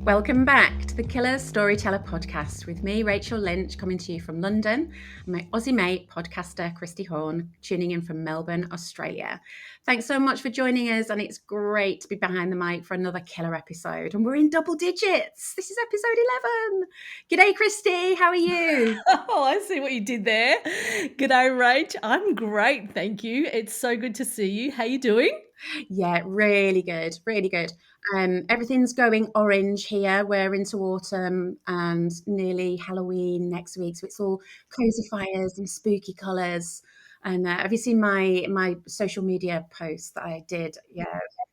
Welcome back to the Killer Storyteller podcast with me, Rachel Lynch, coming to you from London, and my Aussie mate, podcaster Kristy Horn, tuning in from Melbourne, Australia. Thanks so much for joining us, and it's great to be behind the mic for another killer episode. And we're in double digits. This is episode 11. G'day, Kristy. How are you? Oh, I see what you did there. G'day, Rach. I'm great, thank you. It's so good to see you. How you doing? Yeah, really good, really good. Everything's going orange here. We're into autumn and nearly Halloween next week, so it's all cozy fires and spooky colours. And have you seen my social media post that I did? Yeah,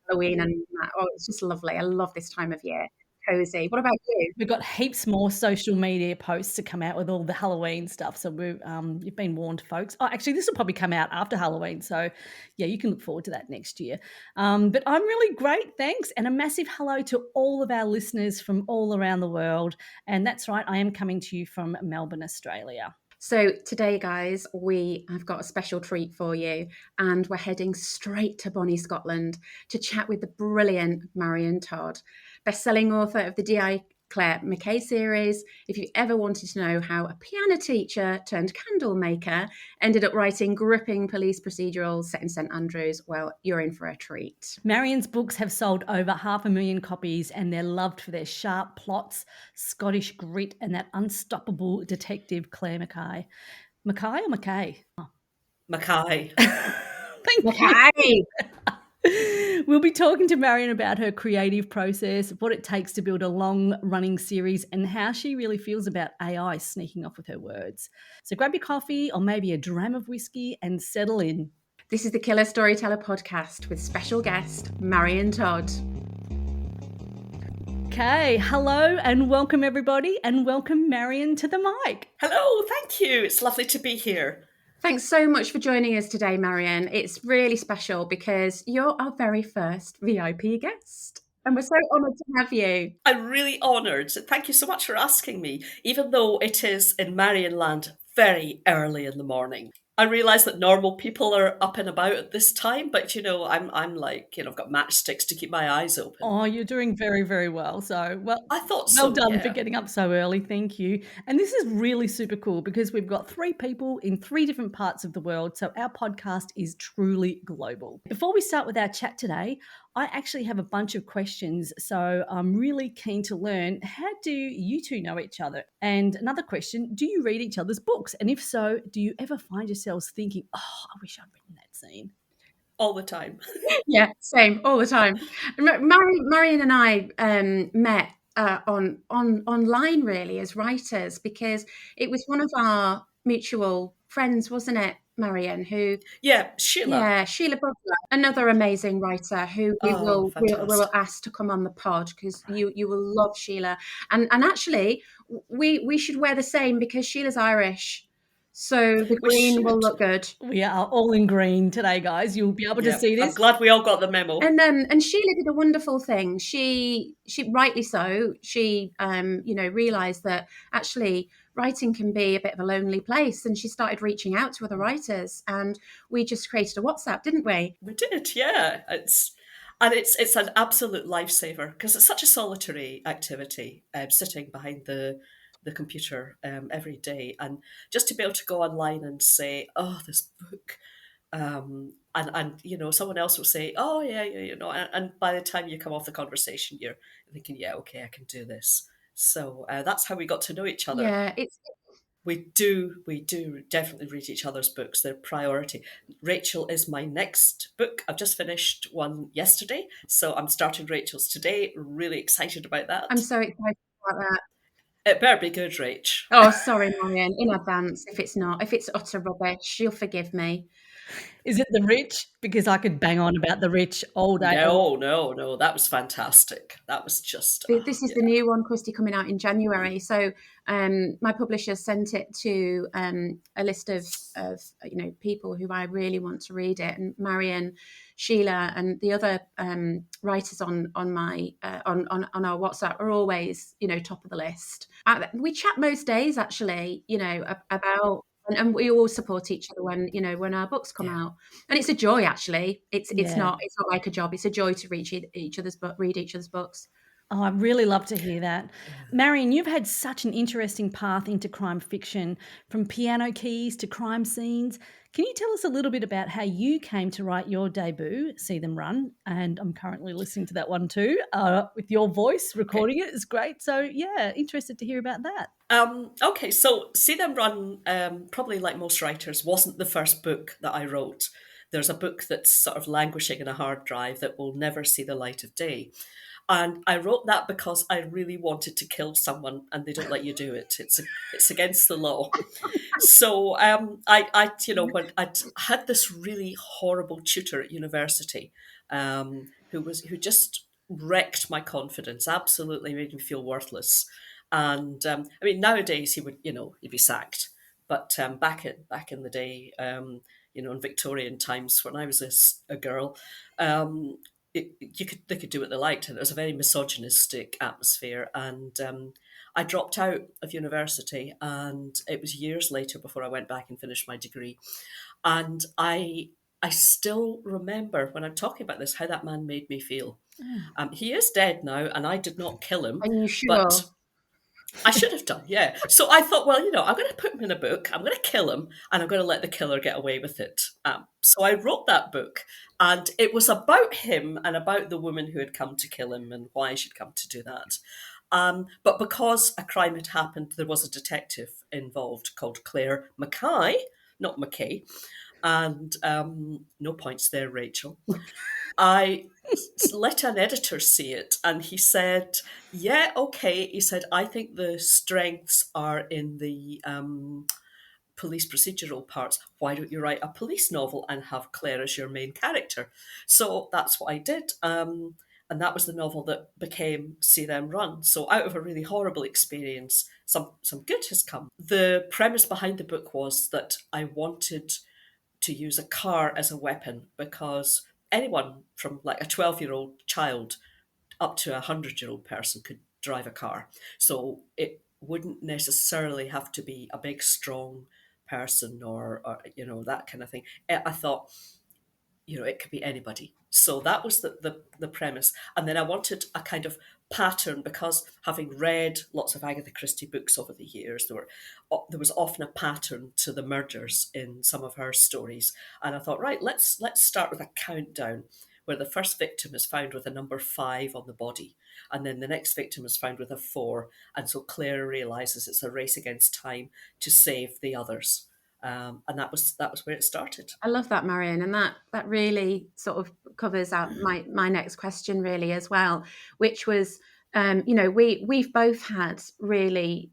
Halloween and that. Oh, it's just lovely. I love this time of year. Cozy. What about you? We've got heaps more social media posts to come out with all the Halloween stuff. So you've been warned, folks. Oh, actually, this will probably come out after Halloween. So, yeah, you can look forward to that next year. But I'm really great, thanks. And a massive hello to all of our listeners from all around the world. And that's right, I am coming to you from Melbourne, Australia. So today, guys, we have got a special treat for you, and we're heading straight to Bonnie, Scotland, to chat with the brilliant Marion Todd, best-selling author of the Detective Clare Mackay series. If you ever wanted to know how a piano teacher turned candle maker ended up writing gripping police procedurals set in St Andrews, well, you're in for a treat. Marion's books have sold over 500,000 copies, and they're loved for their sharp plots, Scottish grit, and that unstoppable detective Clare Mackay. Mackay or Mackay? Oh. Mackay. Thank Mackay. you. We'll be talking to Marion about her creative process, what it takes to build a long-running series, and how she really feels about AI sneaking off with her words. So grab your coffee or maybe a dram of whiskey and settle in. This is the Killer Storyteller podcast with special guest Marion Todd. Okay, hello and welcome everybody, and welcome Marion to the mic. Hello, thank you. It's lovely to be here. Thanks so much for joining us today, Marion. It's really special because you're our very first VIP guest, and we're so honoured to have you. I'm really honoured. Thank you so much for asking me, even though it is in Marion land very early in the morning. I realise that normal people are up and about at this time, but I'm like, I've got matchsticks to keep my eyes open. Oh, you're doing very, very well. So, I thought so. Well done yeah. for getting up so early. Thank you. And this is really super cool because we've got 3 people in 3 different parts of the world. So our podcast is truly global. Before we start with our chat today, I actually have a bunch of questions. So I'm really keen to learn, how do you two know each other? And another question, do you read each other's books? And if so, do you ever find yourselves thinking, oh, I wish I'd written that scene? All the time. Yeah, same, all the time. Marion and I met online really as writers, because it was one of our mutual friends, wasn't it, Marion? Sheila. Yeah, Sheila Butler, another amazing writer who we will ask to come on the pod, because you will love Sheila. And actually, we should wear the same because Sheila's Irish. So the green will look good. We are all in green today, guys. You'll be able to see this. I'm glad we all got the memo. And Sheila did a wonderful thing. She rightly so. She realised that actually writing can be a bit of a lonely place, and she started reaching out to other writers. And we just created a WhatsApp, didn't we? We did, yeah. It's an absolute lifesaver because it's such a solitary activity, sitting behind the computer every day, and just to be able to go online and say, oh, this book, and someone else will say, oh yeah, and by the time you come off the conversation, you're thinking, yeah, okay, I can do this. So that's how we got to know each other. Yeah, we do definitely read each other's books. They're priority. Rachel is my next book. I've just finished one yesterday, so I'm starting Rachel's today. Really excited about that. I'm so excited about that. It better be good, Rach. Oh, sorry, Marion, in advance. If it's utter rubbish, you'll forgive me. Is it The Rich? Because I could bang on about The Rich all day. No. That was fantastic. That was just... This is the new one, Kristy, coming out in January. So my publisher sent it to a list of people who I really want to read it. And Marion, Sheila, and the other writers on our WhatsApp are always, top of the list. We chat most days, actually, about... And we all support each other when our books come out, and it's a joy. Actually, it's not like a job; it's a joy to read each other's books. Oh, I'd really love to hear that. Marion, you've had such an interesting path into crime fiction, from piano keys to crime scenes. Can you tell us a little bit about how you came to write your debut, See Them Run? And I'm currently listening to that one too, with your voice recording it. It's great. So, yeah, interested to hear about that. Okay, so See Them Run, probably like most writers, wasn't the first book that I wrote. There's a book that's sort of languishing in a hard drive that will never see the light of day. And I wrote that because I really wanted to kill someone, and they don't let you do it. It's against the law. So when I'd had this really horrible tutor at university, who just wrecked my confidence, absolutely made me feel worthless. And I mean, nowadays he'd be sacked. But back in the day, in Victorian times when I was a girl, they could do what they liked, and it was a very misogynistic atmosphere. And I dropped out of university, and it was years later before I went back and finished my degree. And I still remember, when I'm talking about this, how that man made me feel. He is dead now, and I did not kill him. Are you sure? But I should have done, yeah. So I thought, well, I'm going to put him in a book, I'm going to kill him, and I'm going to let the killer get away with it. So I wrote that book, and it was about him and about the woman who had come to kill him and why she'd come to do that. But because a crime had happened, there was a detective involved called Clare Mackay, not Mackay. And no points there, Rachel. I let an editor see it, and he said, yeah, okay. He said, I think the strengths are in the police procedural parts. Why don't you write a police novel and have Claire as your main character? So that's what I did. And that was the novel that became See Them Run. So out of a really horrible experience, some good has come. The premise behind the book was that I wanted to use a car as a weapon, because anyone from like a 12-year-old child up to a 100-year-old person could drive a car. So it wouldn't necessarily have to be a big, strong person or that kind of thing. I thought, it could be anybody. So that was the premise. And then I wanted a kind of pattern, because having read lots of Agatha Christie books over the years, there was often a pattern to the murders in some of her stories. And I thought, right, let's start with a countdown, where the first victim is found with a number 5 on the body, and then the next victim is found with a 4. And so Claire realizes it's a race against time to save the others. And that was where it started. I love that, Marion, and that really sort of covers out my next question really as well, which was, we've both had really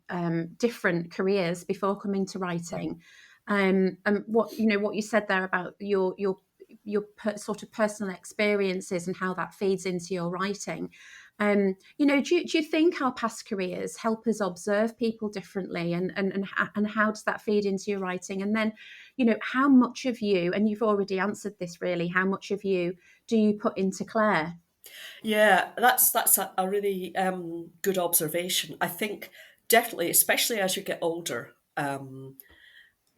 different careers before coming to writing, and what you said there about your sort of personal experiences and how that feeds into your writing. Do you think our past careers help us observe people differently, and how does that feed into your writing? And then, how much of you, and you've already answered this really, how much of you do you put into Claire? Yeah, that's a really good observation. I think definitely, especially as you get older,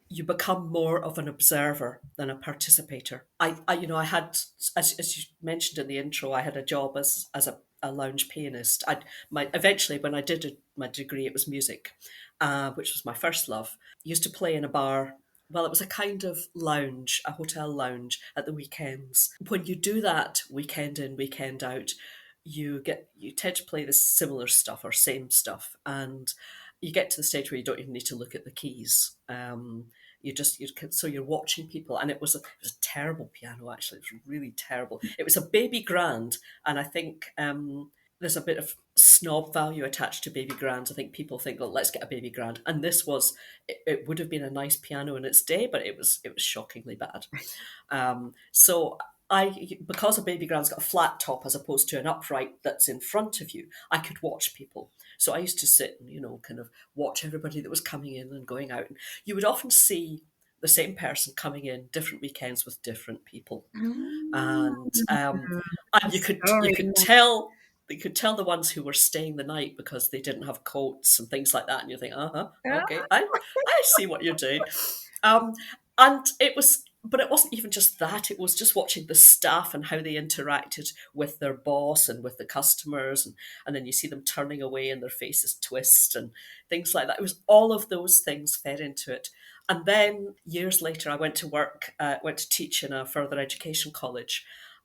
you become more of an observer than a participator. I had, as you mentioned in the intro, I had a job as a lounge pianist. Eventually, when I did my degree, it was music, which was my first love. I used to play in a bar. Well, it was a kind of lounge, a hotel lounge at the weekends. When you do that weekend in, weekend out, you tend to play the similar stuff or same stuff, and you get to the stage where you don't even need to look at the keys. So you're watching people, and it was a terrible piano. Actually, it was really terrible. It was a baby grand, and I think there's a bit of snob value attached to baby grands. I think people think, well, let's get a baby grand, and this was. It would have been a nice piano in its day, but it was shockingly bad. So because a baby grand's got a flat top as opposed to an upright that's in front of you, I could watch people. So I used to sit and, kind of watch everybody that was coming in and going out. And you would often see the same person coming in different weekends with different people. And you could tell the ones who were staying the night because they didn't have coats and things like that. And you think, okay, I see what you're doing. And it was But it wasn't even just that, it was just watching the staff and how they interacted with their boss and with the customers. And then you see them turning away and their faces twist and things like that. It was all of those things fed into it. And then years later, I went to work, went to teach in a further education college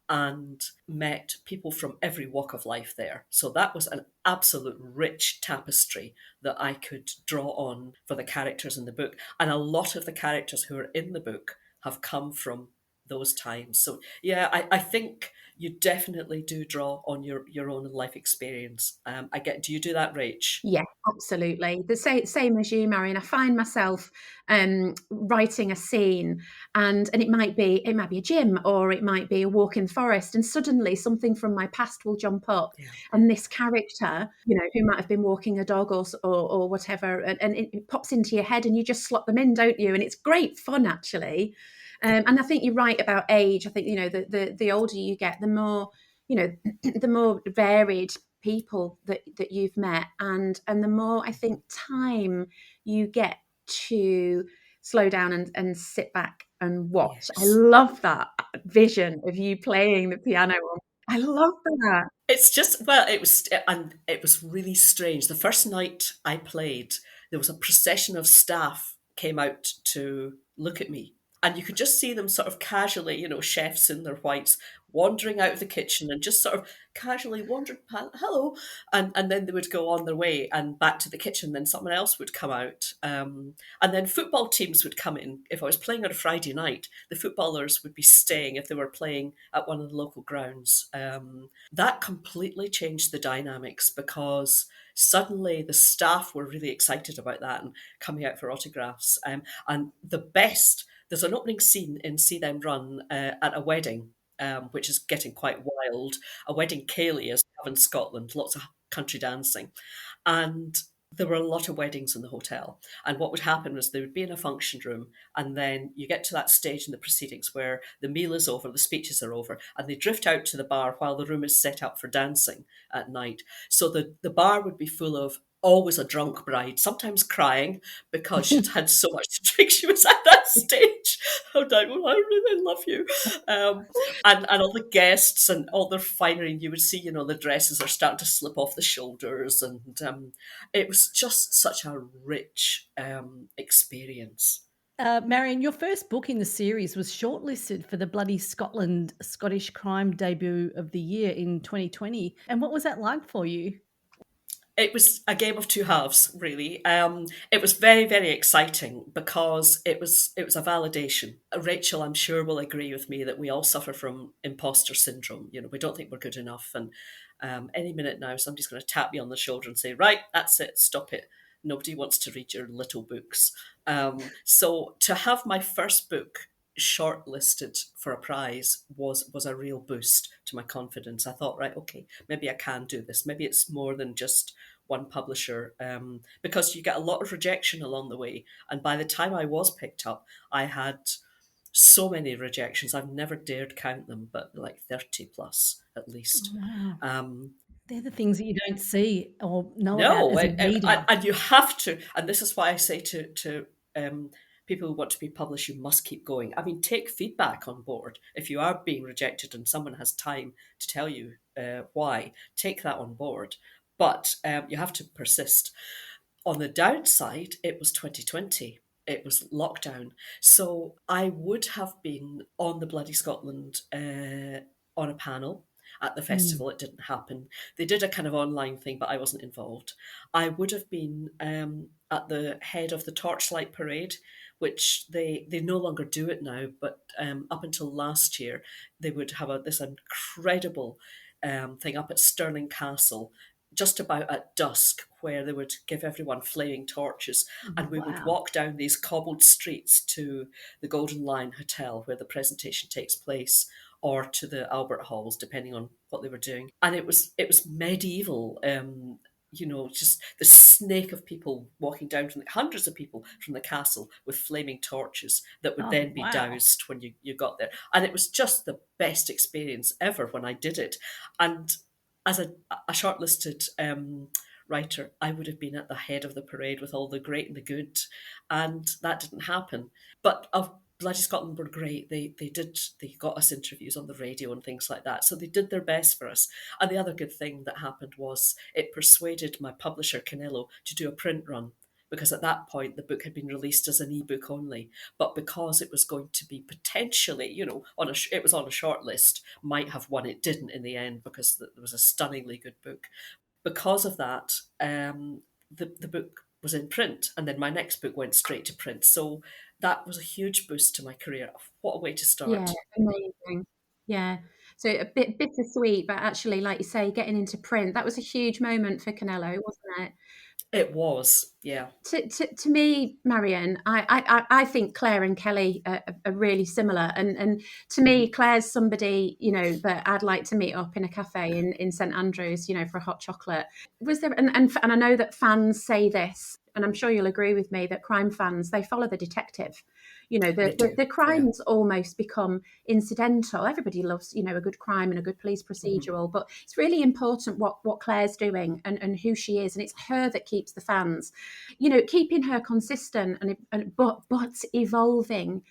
and met people from every walk of life there. So that was an absolute rich tapestry that I could draw on for the characters in the book. And a lot of the characters who are in the book have come from those times. So yeah, I think you definitely do draw on your own life experience. Do you do that, Rach? Yeah, absolutely. The same as you, Marion. I find myself writing a scene, and it might be a gym, or it might be a walk in the forest, and suddenly something from my past will jump up, Yeah. and this character, who might have been walking a dog or whatever, and it pops into your head, and you just slot them in, don't you? And it's great fun, actually. And I think you're right about age. I think the older you get, the more the more varied people that you've met, and the more I think time you get to slow down and sit back and watch. I Yes. love that vision of you playing the piano. I love that. It's just, it was really strange. The first night I played, there was a procession of staff came out to look at me. And you could just see them sort of casually, chefs in their whites, wandering out of the kitchen and just sort of casually wandering past, hello. And then they would go on their way and back to the kitchen. Then someone else would come out. And then football teams would come in. If I was playing on a Friday night, the footballers would be staying if they were playing at one of the local grounds. That completely changed the dynamics because suddenly the staff were really excited about that and coming out for autographs. And there's an opening scene in See Them Run at a wedding, which is getting quite wild. A wedding Cayley is in Scotland, lots of country dancing. And there were a lot of weddings in the hotel. And what would happen was they would be in a function room, and then you get to that stage in the proceedings where the meal is over, the speeches are over, and they drift out to the bar while the room is set up for dancing at night. So the bar would be full of always a drunk bride, sometimes crying because she'd had so much to drink. She was at that stage. Oh, I really love you. And all the guests and all their finery, and you would see, the dresses are starting to slip off the shoulders. And it was just such a rich experience. Marion, your first book in the series was shortlisted for the Bloody Scotland Scottish Crime Debut of the Year in 2020. And what was that like for you? It was a game of two halves, really. It was very, very exciting because it was a validation. Rachel, I'm sure, will agree with me that we all suffer from imposter syndrome. We don't think we're good enough, and any minute now, somebody's going to tap me on the shoulder and say, "Right, that's it, stop it. Nobody wants to read your little books." So to have my first book shortlisted for a prize was a real boost to my confidence. I thought, right, okay, maybe I can do this. Maybe it's more than just one publisher, because you get a lot of rejection along the way. And by the time I was picked up, I had so many rejections. I've never dared count them, but like 30 plus at least. Wow. Um, They're the things that you don't see or know about no, as a reader. and you have to, and this is why I say to people who want to be published, you must keep going. I mean, take feedback on board. If you are being rejected and someone has time to tell you why, take that on board. But you have to persist. On the downside, it was 2020. It was lockdown. So I would have been on the Bloody Scotland on a panel at the festival. It didn't happen. They did a kind of online thing, but I wasn't involved. I would have been at the head of the Torchlight Parade, which they no longer do it now, but up until last year, they would have this incredible thing up at Stirling Castle just about at dusk, where they would give everyone flaming torches, and we would walk down these cobbled streets to the Golden Lion Hotel where the presentation takes place, or to the Albert Halls, depending on what they were doing. And it was medieval. Just the snake of people walking down from hundreds of people from the castle with flaming torches that would then be doused when you got there. And it was just the best experience ever when I did it. And as a shortlisted writer, I would have been at the head of the parade with all the great and the good, and that didn't happen. But Bloody Scotland were great. They got us interviews on the radio and things like that. So they did their best for us. And the other good thing that happened was it persuaded my publisher, Canelo, to do a print run, because at that point the book had been released as an ebook only. But because it was going to be potentially, it was on a short list, might have won. It didn't in the end because there was a stunningly good book. Because of that, the book was in print, and then my next book went straight to print. So that was a huge boost to my career. What a way to Yeah, start. amazing. Yeah. So a bit bittersweet, but actually, like you say, getting into print, that was a huge moment for Canelo, wasn't it? It was, yeah. To me, Marion, I think Claire and Kelly are really similar, and to me, Claire's somebody that I'd like to meet up in a cafe in St Andrews, for a hot chocolate. Was there? And I know that fans say this, and I'm sure you'll agree with me that crime fans, they follow the detective. They do. The crimes almost become incidental. Everybody loves a good crime and a good police procedural, but it's really important what Claire's doing and who she is, and it's her that keeps the fans. Keeping her consistent but evolving,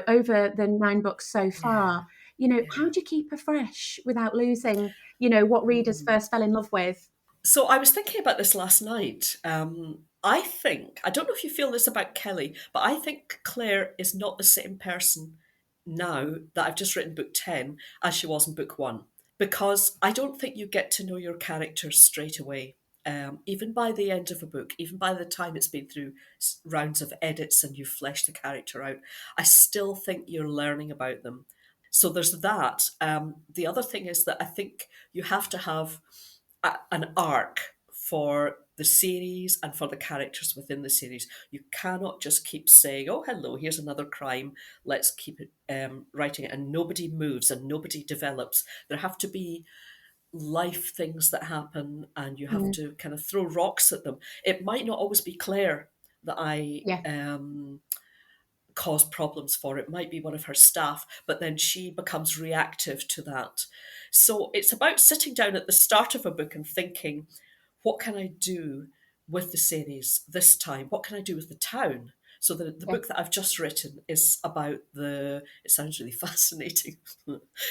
over the 9 books so far. How do you keep her fresh without losing, what readers first fell in love with? So I was thinking about this last night. I don't know if you feel this about Kelly, but I think Claire is not the same person now that I've just written book 10 as she was in book 1. Because I don't think you get to know your characters straight away. Even by the end of a book, even by the time it's been through rounds of edits and you've fleshed the character out, I still think you're learning about them. So there's that. The other thing is that I think you have to have an arc for the series and for the characters within the series. You cannot just keep saying, oh, hello, here's another crime, let's keep it writing it, and nobody moves and nobody develops. There have to be life things that happen, and you have to kind of throw rocks at them. It might not always be Claire that I Yeah. cause problems for. It might be one of her staff, but then she becomes reactive to that. So it's about sitting down at the start of a book and thinking, what can I do with the series this time? What can I do with the town? So the book that I've just written is about it sounds really fascinating.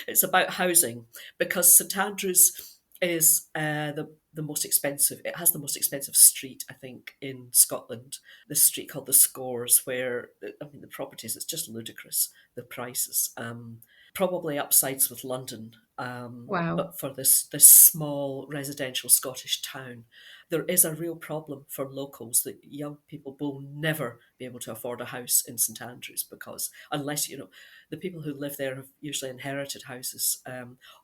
It's about housing, because St Andrews is the most expensive. It has the most expensive street, I think, in Scotland. This street called the Scores, where the properties, it's just ludicrous, the prices. Probably upsides with London, Wow. but for this small residential Scottish town, there is a real problem for locals that young people will never be able to afford a house in St Andrews, because unless the people who live there have usually inherited houses,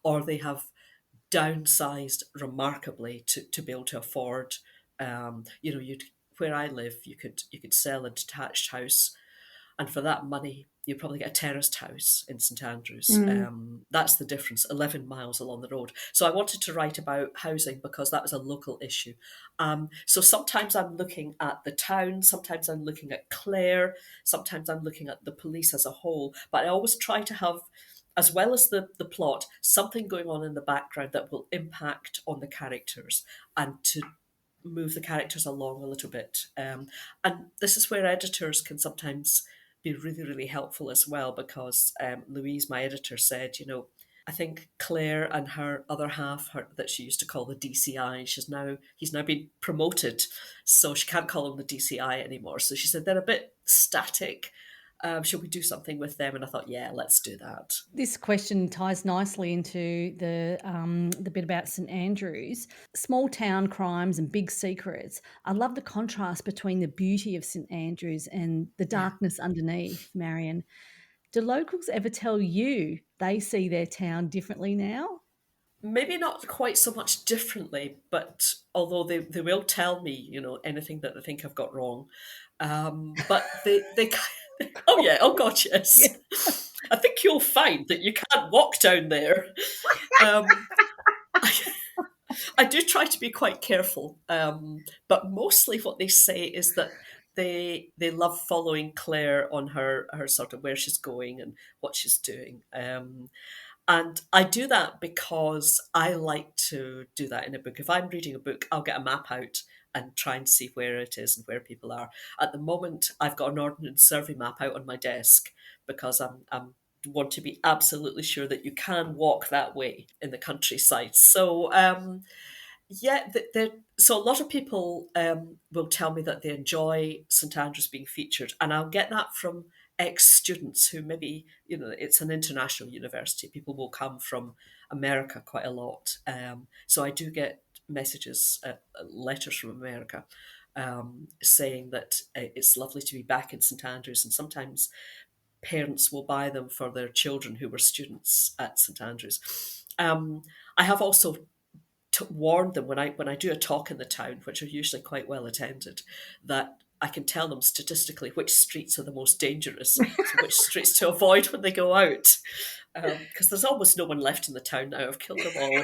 or they have downsized remarkably to be able to afford. Where I live, you could sell a detached house, and for that money, you'd probably get a terraced house in St Andrews. That's the difference, 11 miles along the road. So I wanted to write about housing because that was a local issue. So sometimes I'm looking at the town, sometimes I'm looking at Claire, sometimes I'm looking at the police as a whole, but I always try to have, as well as the plot, something going on in the background that will impact on the characters and to move the characters along a little bit. And this is where editors can sometimes be really, really helpful as well, because Louise, my editor, said, I think Claire and her other half, that she used to call the DCI, he's now been promoted, so she can't call him the DCI anymore. So she said they're a bit static. Should we do something with them? And I thought, yeah, let's do that. This question ties nicely into the bit about St Andrews. Small town crimes and big secrets. I love the contrast between the beauty of St Andrews and the darkness underneath, Marion. Do locals ever tell you they see their town differently now? Maybe not quite so much differently, but although they will tell me, anything that they think I've got wrong. But they oh yeah, oh god, yes. Yeah. I think you'll find that you can't walk down there. I do try to be quite careful, but mostly what they say is that they love following Claire on her sort of where she's going and what she's doing. And I do that because I like to do that in a book. If I'm reading a book, I'll get a map out and try and see where it is and where people are. At the moment, I've got an ordnance survey map out on my desk because I'm want to be absolutely sure that you can walk that way in the countryside. So yeah, so a lot of people will tell me that they enjoy St Andrews being featured, and I'll get that from ex-students who maybe, it's an international university. People will come from America quite a lot. So I do get messages, letters from America, saying that it's lovely to be back in St Andrews, and sometimes parents will buy them for their children who were students at St Andrews. I have also warned them when I do a talk in the town, which are usually quite well attended, that I can tell them statistically which streets are the most dangerous, so which streets to avoid when they go out. Because there's almost no one left in the town now. I've killed them all.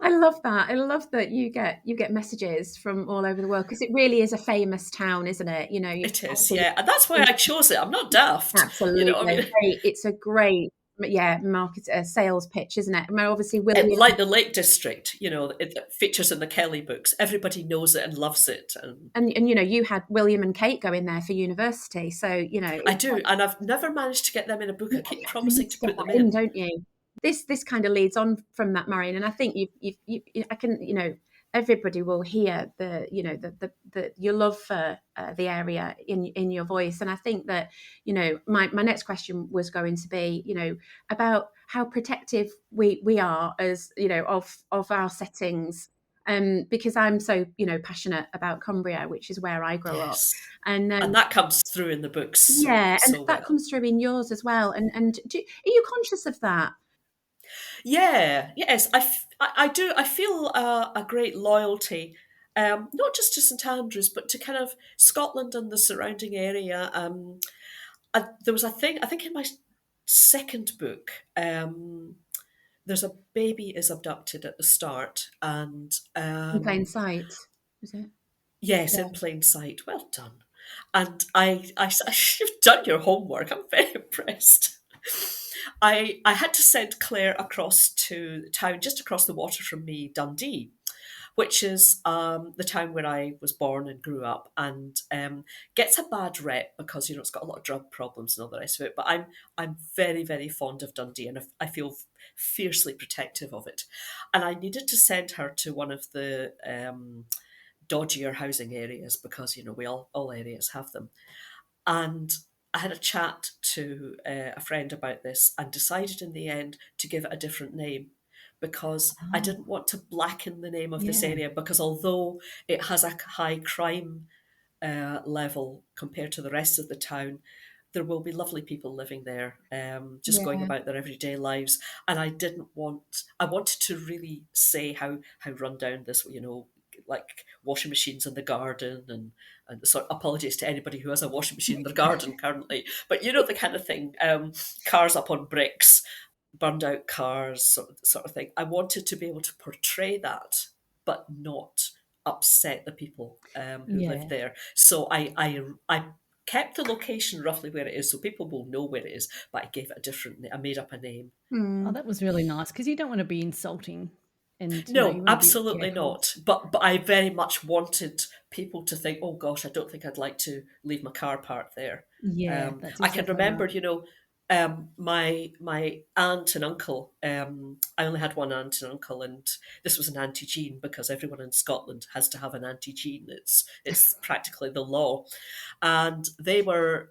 I love that. I love that you get messages from all over the world, because it really is a famous town, isn't it? It is, yeah, and that's why I chose it. I'm not daft. Absolutely, it's a great market sales pitch, isn't it? I mean, obviously, William, like the Lake District, it features in the Kelly books. Everybody knows it and loves it, and you had William and Kate go in there for university, so I do, and I've never managed to get them in a book. I keep promising to put them in, don't you? This kind of leads on from that, Marion, and I think everybody will hear the your love for the area in your voice, and I think that my next question was going to be about how protective we are as of our settings, because I'm so passionate about Cumbria, which is where I grew up, and that comes through in the books. Yeah, and that comes through in yours as well. And are you conscious of that? Yeah, yes, I do. I feel a great loyalty, not just to St Andrews, but to kind of Scotland and the surrounding area. There was a thing, I think in my second book, there's a baby is abducted at the start, and In plain sight, is it? Yes, in plain sight. Well done. And you've done your homework. I'm very impressed. I had to send Claire across to the town just across the water from me, Dundee, which is the town where I was born and grew up, and gets a bad rep because it's got a lot of drug problems and all the rest of it. But I'm very, very fond of Dundee, and I feel fiercely protective of it. And I needed to send her to one of the dodgier housing areas because we all areas have them. And I had a chat to a friend about this and decided in the end to give it a different name, because I didn't want to blacken the name of this area, because although it has a high crime level compared to the rest of the town, there will be lovely people living there, just going about their everyday lives. And I wanted to really say how run down this, like washing machines in the garden, and sort of apologies to anybody who has a washing machine in their garden currently, but the kind of thing, cars up on bricks, burned out cars, sort of thing. I wanted to be able to portray that, but not upset the people who live there. So I kept the location roughly where it is, so people will know where it is, but I gave it I made up a name. Oh, that was really nice, because you don't want to be insulting. And no, absolutely not. But I very much wanted people to think, oh gosh, I don't think I'd like to leave my car parked there. Yeah, I can remember, my aunt and uncle. I only had one aunt and uncle, and this was an Auntie Jean, because everyone in Scotland has to have an Auntie Jean. It's practically the law, and they were.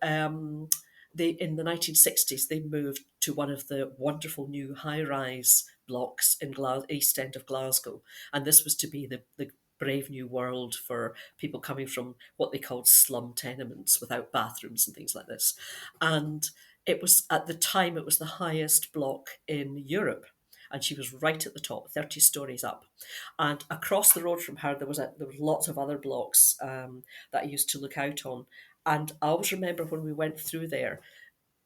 In the 1960s, they moved to one of the wonderful new high-rise blocks in East End of Glasgow, and this was to be the brave new world for people coming from what they called slum tenements without bathrooms and things like this. And it was, at the time, it was the highest block in Europe, and she was right at the top, 30 stories up. And across the road from her, there was lots of other blocks that I used to look out on. And I always remember when we went through there,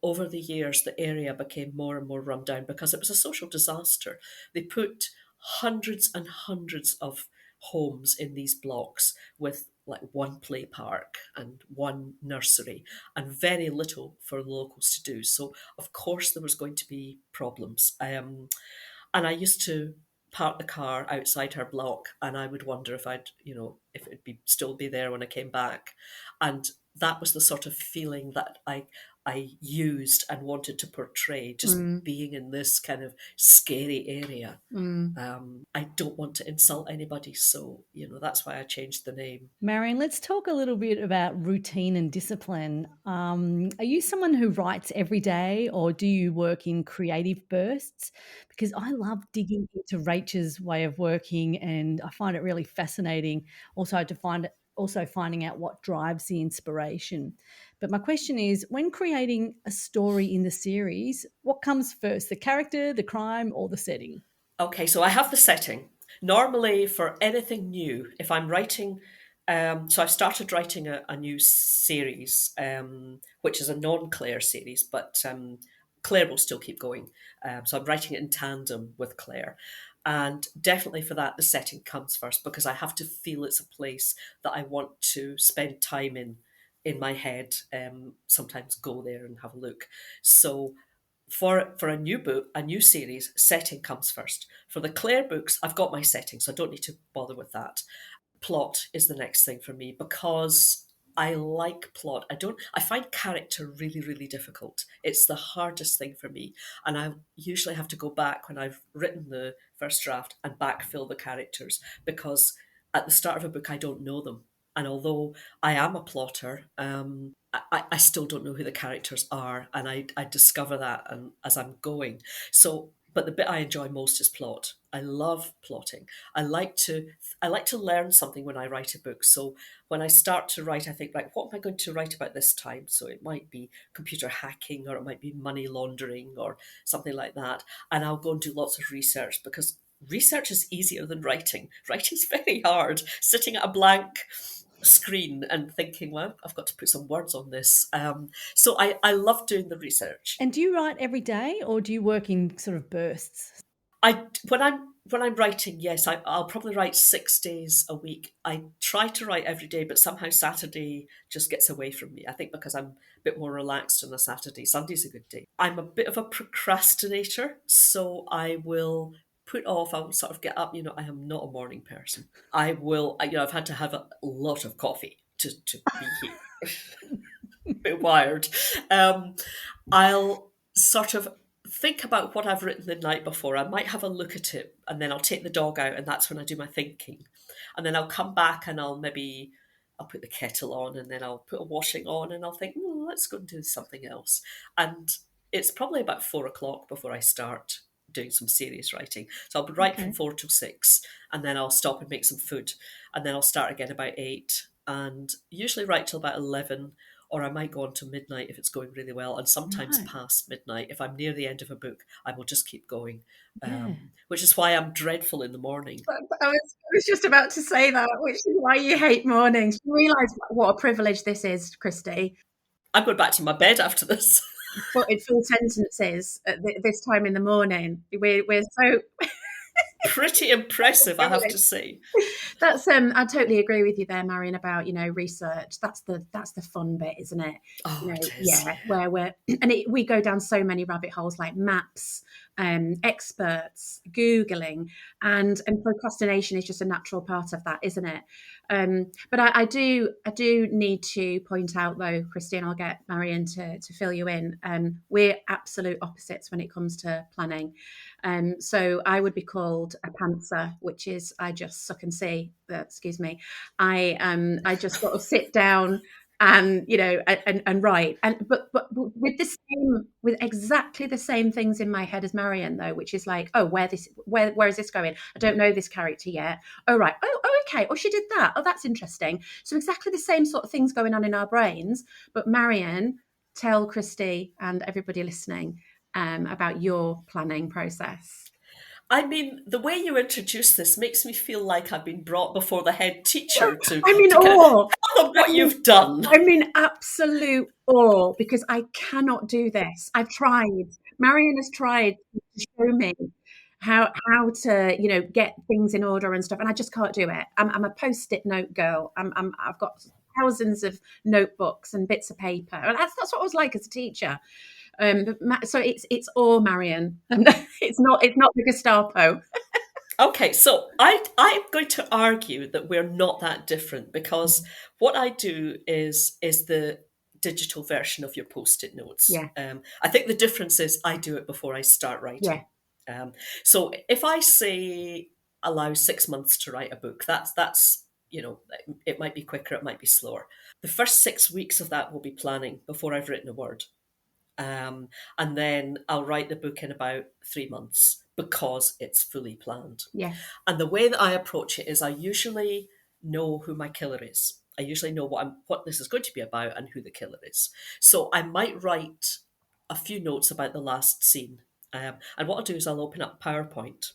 over the years, the area became more and more run down because it was a social disaster. They put hundreds and hundreds of homes in these blocks with like one play park and one nursery and very little for the locals to do. So, of course, there was going to be problems. And I used to park the car outside her block, and I would wonder if if it'd still be there when I came back. And that was the sort of feeling that I used and wanted to portray, just being in this kind of scary area. I don't want to insult anybody, so that's why I changed the name. Marion, let's talk a little bit about routine and discipline. Are you someone who writes every day, or do you work in creative bursts? Because I love digging into Rachel's way of working, and I find it really fascinating also finding out what drives the inspiration. But my question is, when creating a story in the series, what comes first, the character, the crime, or the setting? Okay, so I have the setting. Normally, for anything new, if I'm writing, so I've started writing a new series, which is a non-Clare series, but Clare will still keep going. So I'm writing it in tandem with Clare. And definitely for that, the setting comes first, because I have to feel it's a place that I want to spend time in my head, sometimes go there and have a look. So for a new book, a new series, setting comes first. For the Clare books, I've got my setting, so I don't need to bother with that. Plot is the next thing for me, because I like plot. I find character really, really difficult. It's the hardest thing for me. And I usually have to go back when I've written the first draft and backfill the characters, because at the start of a book, I don't know them. And although I am a plotter, I still don't know who the characters are, and I discover that as I'm going. So, but the bit I enjoy most is plot. I love plotting. I like to learn something when I write a book. So when I start to write, I think, right, what am I going to write about this time? So it might be computer hacking, or it might be money laundering, or something like that. And I'll go and do lots of research, because research is easier than writing. Writing's very hard. Sitting at a blank screen and thinking, well, I've got to put some words on this. So I love doing the research. And do you write every day, or do you work in sort of bursts? When I'm writing, yes, I'll probably write 6 days a week. I try to write every day, but somehow Saturday just gets away from me. I think because I'm a bit more relaxed on a Saturday. Sunday's a good day. I'm a bit of a procrastinator, so I will put off, I'll sort of get up, I am not a morning person. I will, I've had to have a lot of coffee to be here. A bit wired. I'll sort of think about what I've written the night before. I might have a look at it, and then I'll take the dog out, and that's when I do my thinking. And then I'll come back, and I'll put the kettle on, and then I'll put a washing on, and I'll think, let's go and do something else. And it's probably about 4:00 before I start doing some serious writing. So I'll be writing from 4 till 6, and then I'll stop and make some food, and then I'll start again about 8, and usually write till about 11, or I might go on to midnight if it's going really well, and sometimes past midnight. If I'm near the end of a book, I will just keep going, which is why I'm dreadful in the morning. I was just about to say that, which is why you hate mornings. You realise what a privilege this is, Kristy. I'm going back to my bed after this. But in full sentences at this time in the morning, we're so pretty impressive, I have to say. That's I totally agree with you there, Marion, about research. That's the fun bit, isn't it? It is. Yeah, where we go down so many rabbit holes, like maps, experts, Googling, and procrastination is just a natural part of that, isn't it? But I do need to point out, though, Kristy, and I'll get Marion to fill you in. We're absolute opposites when it comes to planning. So I would be called a pantser, which is I just suck and see. Excuse me. I just sort of sit down and and write, but with exactly the same things in my head as Marion, though, which is like, oh, where is this going? I don't know this character yet. Oh, right. Oh, okay. Oh, she did that. Oh, that's interesting. So exactly the same sort of things going on in our brains. But Marion, tell Kristy and everybody listening about your planning process. I mean, the way you introduce this makes me feel like I've been brought before the head teacher to awe. Tell them what you've done. I'm in absolute awe, because I cannot do this. I've tried. Marion has tried to show me how to get things in order and stuff, and I just can't do it. I'm a post-it note girl. I've got thousands of notebooks and bits of paper, and that's what I was like as a teacher. So it's all Marion. It's not the Gestapo. Okay, so I'm going to argue that we're not that different, because what I do is the digital version of your post-it notes. Yeah, I think the difference is I do it before I start yeah, writing. So if I say allow 6 months to write a book, that's it might be quicker, it might be slower. The first 6 weeks of that will be planning before I've written a word. And then I'll write the book in about 3 months because it's fully planned. yeah, And the way that I approach it is I usually know who my killer is. I usually know what this is going to be about and who the killer is. So I might write a few notes about the last scene. And what I'll do is I'll open up PowerPoint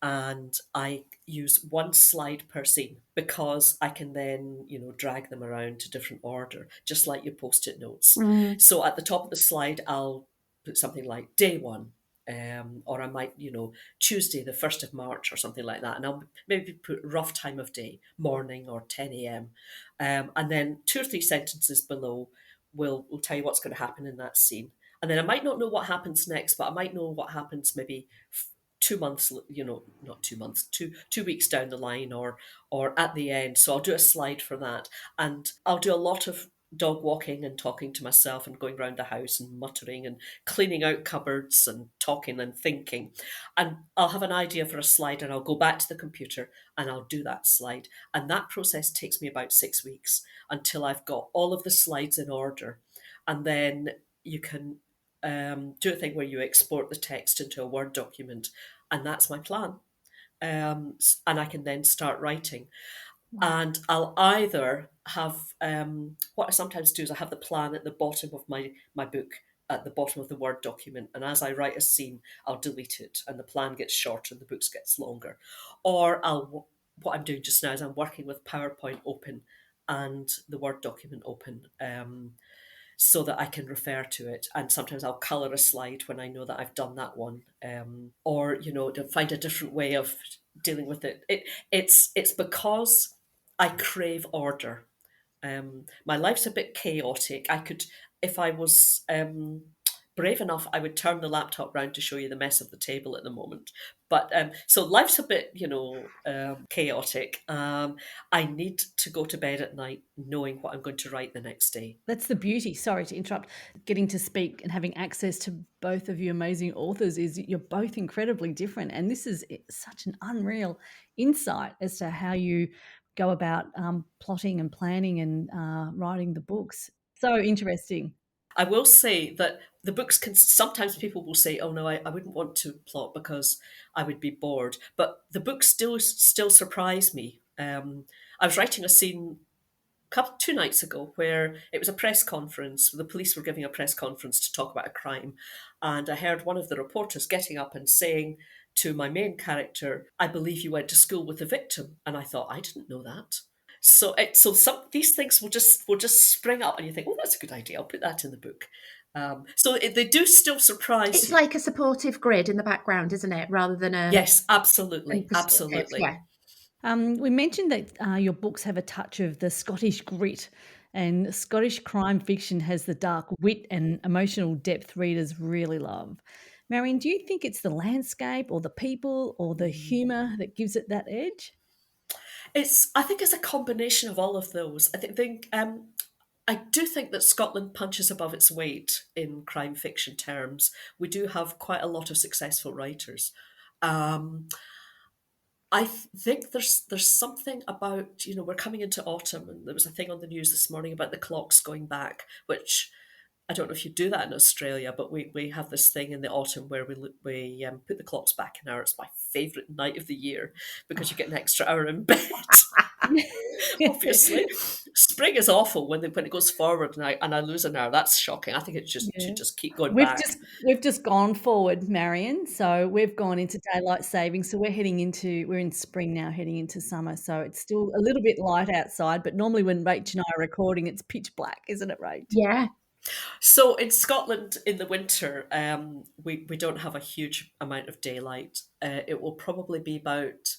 and I use one slide per scene, because I can then, drag them around to different order, just like your post-it notes. mm, So at the top of the slide, I'll put something like day one, or I might, Tuesday, the 1st of March or something like that. And I'll maybe put rough time of day, morning or 10 a.m. And then 2 or 3 sentences below will tell you what's going to happen in that scene. And then I might not know what happens next, but I might know what happens maybe 2 months, not 2 months, two weeks down the line, or at the end. So I'll do a slide for that, and I'll do a lot of dog walking and talking to myself and going around the house and muttering and cleaning out cupboards and talking and thinking. And I'll have an idea for a slide and I'll go back to the computer and I'll do that slide. And that process takes me about 6 weeks until I've got all of the slides in order. And then you can do a thing where you export the text into a Word document, and that's my plan. And I can then start writing. And I'll either have what I sometimes do is I have the plan at the bottom of my book, at the bottom of the Word document, and as I write a scene, I'll delete it, and the plan gets shorter and the book gets longer. Or what I'm doing just now is I'm working with PowerPoint open and the Word document open. So that I can refer to it. And sometimes I'll colour a slide when I know that I've done that one, or to find a different way of dealing with it. It's because I crave order. My life's a bit chaotic. I could, if I was brave enough, I would turn the laptop round to show you the mess of the table at the moment. But so life's a bit, chaotic. I need to go to bed at night knowing what I'm going to write the next day. That's the beauty, sorry to interrupt, getting to speak and having access to both of you amazing authors is you're both incredibly different. And this is such an unreal insight as to how you go about plotting and planning and writing the books. So interesting. I will say that the books can sometimes people will say, "Oh no, I wouldn't want to plot because I would be bored." But the books still surprise me. I was writing a scene 2 nights ago where it was a press conference. The police were giving a press conference to talk about a crime, and I heard one of the reporters getting up and saying to my main character, "I believe you went to school with the victim," and I thought, I didn't know that. So some these things will just spring up, and you think, "Oh, that's a good idea. I'll put that in the book." They do still surprise it's you. like a supportive grid in the background, isn't it, rather than a Yes, absolutely, prescriptive? absolutely. Yeah, We mentioned that your books have a touch of the Scottish grit, and Scottish crime fiction has the dark wit and emotional depth readers really love. Marion, do you think it's the landscape or the people or the humour that gives it that edge? I think it's a combination of all of those. I do think that Scotland punches above its weight in crime fiction terms. We do have quite a lot of successful writers. Um, think there's something about, we're coming into autumn, and there was a thing on the news this morning about the clocks going back, which I don't know if you do that in Australia, but we have this thing in the autumn where we put the clocks back an hour. It's my favourite night of the year because you get an extra hour in bed. Obviously, spring is awful when it goes forward and I lose an hour. That's shocking. I think it Yeah. should just keep going We've back. just gone forward, Marion. So we've gone into daylight saving. So we're in spring now, heading into summer. So it's still a little bit light outside, but normally when Rach and I are recording, it's pitch black, isn't it, Rach? yeah, So in Scotland in the winter, we don't have a huge amount of daylight. It will probably be about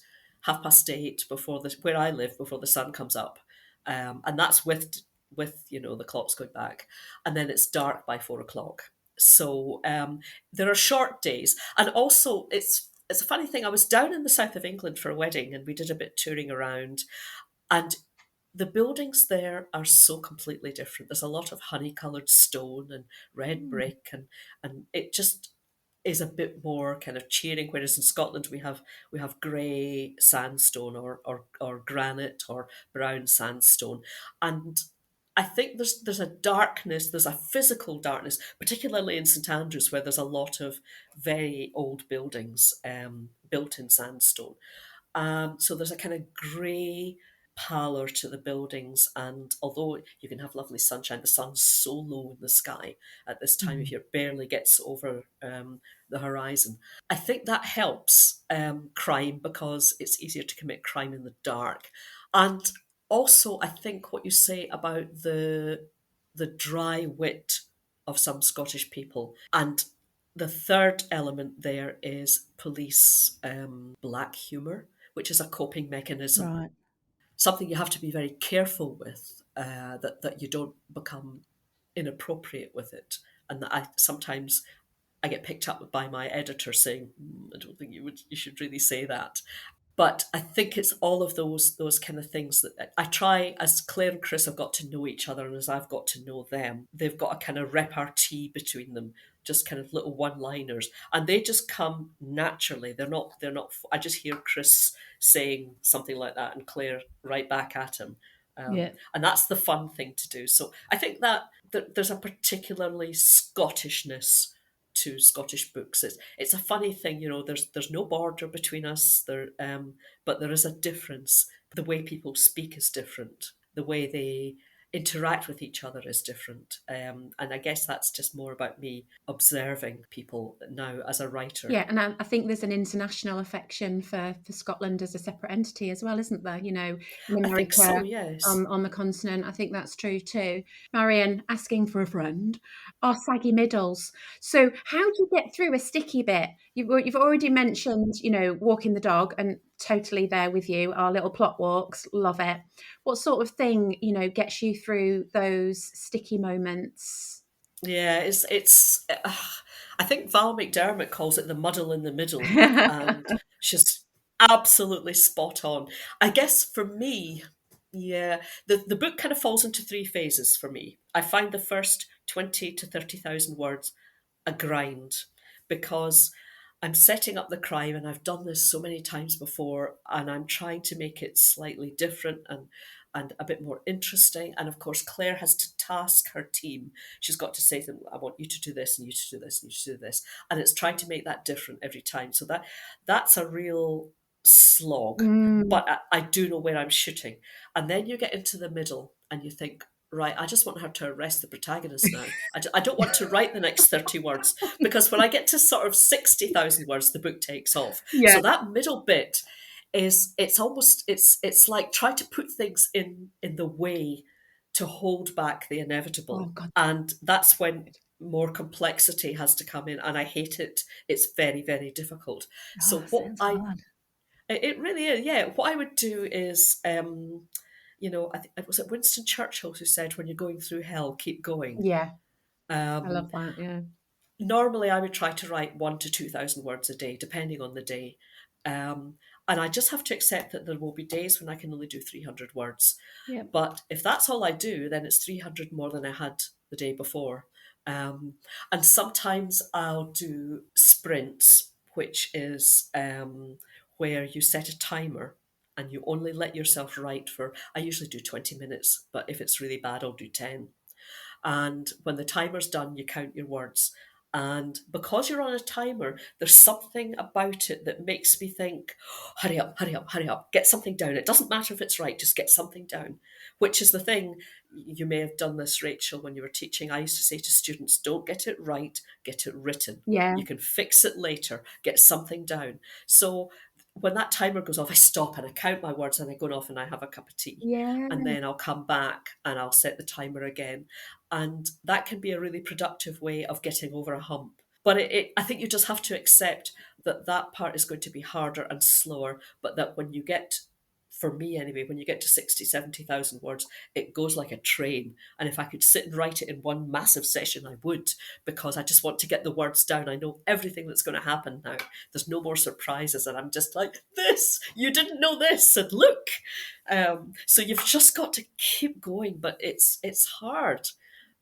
8:30 where I live before the sun comes up, and that's with the clocks going back, and then it's dark by 4 o'clock. So there are short days, and also it's a funny thing. I was down in the south of England for a wedding, and we did a bit touring around, and the buildings there are so completely different. There's a lot of honey-coloured stone and red brick, and it just is a bit more kind of cheering. Whereas in Scotland we have grey sandstone or granite or brown sandstone, and I think there's a darkness, there's a physical darkness, particularly in St Andrews, where there's a lot of very old buildings built in sandstone. So there's a kind of grey pallor to the buildings, and although you can have lovely sunshine, the sun's so low in the sky at this time of year, barely gets over the horizon. I think that helps crime, because it's easier to commit crime in the dark. And also, I think what you say about the dry wit of some Scottish people, and the third element there is police black humour, which is a coping mechanism, Right. something you have to be very careful with, that you don't become inappropriate with it. And that I get picked up by my editor saying, I don't think you should really say that. But I think it's all of those kind of things that I try, as Claire and Chris have got to know each other, and as I've got to know them, they've got a kind of repartee between them, just kind of little one-liners, and they just come naturally. They're not. I just hear Chris saying something like that, and Claire right back at him, Yeah. and that's the fun thing to do. So I think that there's a particularly Scottishness to Scottish books. It's a funny thing, there's no border between us there, but there is a difference. The way people speak is different. The way they interact with each other is different. And I guess that's just more about me observing people now as a writer. Yeah, and I think there's an international affection for Scotland as a separate entity as well, isn't there? In America, I think so, yes. on the continent, I think that's true too. Marion, asking for a friend, are saggy middles. So how do you get through a sticky bit? You've already mentioned, walking the dog, and totally there with you. Our little plot walks, love it. What sort of thing, gets you through those sticky moments? Yeah, it's. I think Val McDermott calls it the muddle in the middle, and she's absolutely spot on. I guess for me, yeah, the book kind of falls into three phases for me. I find the first 20 to 30,000 words a grind, because I'm setting up the crime, and I've done this so many times before, and I'm trying to make it slightly different and a bit more interesting. And of course, Claire has to task her team. She's got to say to them, I want you to do this, and you to do this, and you to do this. And it's trying to make that different every time. So that's a real slog. But I do know where I'm shooting. And then you get into the middle and you think, right, I just want her to arrest the protagonist now. I don't want to write the next 30 words, because when I get to sort of 60,000 words, the book takes off. Yeah. So that middle bit it's like trying to put things in the way to hold back the inevitable. Oh, God. And that's when more complexity has to come in, and I hate it. It's very, very difficult. So what it really is, yeah. What I would do is, I think it was Winston Churchill who said, "When you're going through hell, keep going." Yeah, I love that. Yeah. Normally, I would try to write 1,000 to 2,000 words a day, depending on the day. And I just have to accept that there will be days when I can only do 300 words. Yep. But if that's all I do, then it's 300 more than I had the day before. And sometimes I'll do sprints, which is where you set a timer and you only let yourself write for, I usually do 20 minutes, but if it's really bad, I'll do 10. And when the timer's done, you count your words. And because you're on a timer, there's something about it that makes me think, hurry up, hurry up, hurry up, get something down. It doesn't matter if it's right, just get something down, which is the thing. You may have done this, Rachel, when you were teaching. I used to say to students, don't get it right, get it written. Yeah. You can fix it later, get something down. So when that timer goes off, I stop and I count my words and I go off and I have a cup of tea. Yeah. And then I'll come back and I'll set the timer again. And that can be a really productive way of getting over a hump. But I think you just have to accept that part is going to be harder and slower, but that when you get for me anyway, when you get to 60, 70,000 words, it goes like a train. And if I could sit and write it in one massive session, I would, because I just want to get the words down. I know everything that's going to happen now. There's no more surprises. And I'm just like, this, you didn't know this, and look. So you've just got to keep going, but it's hard.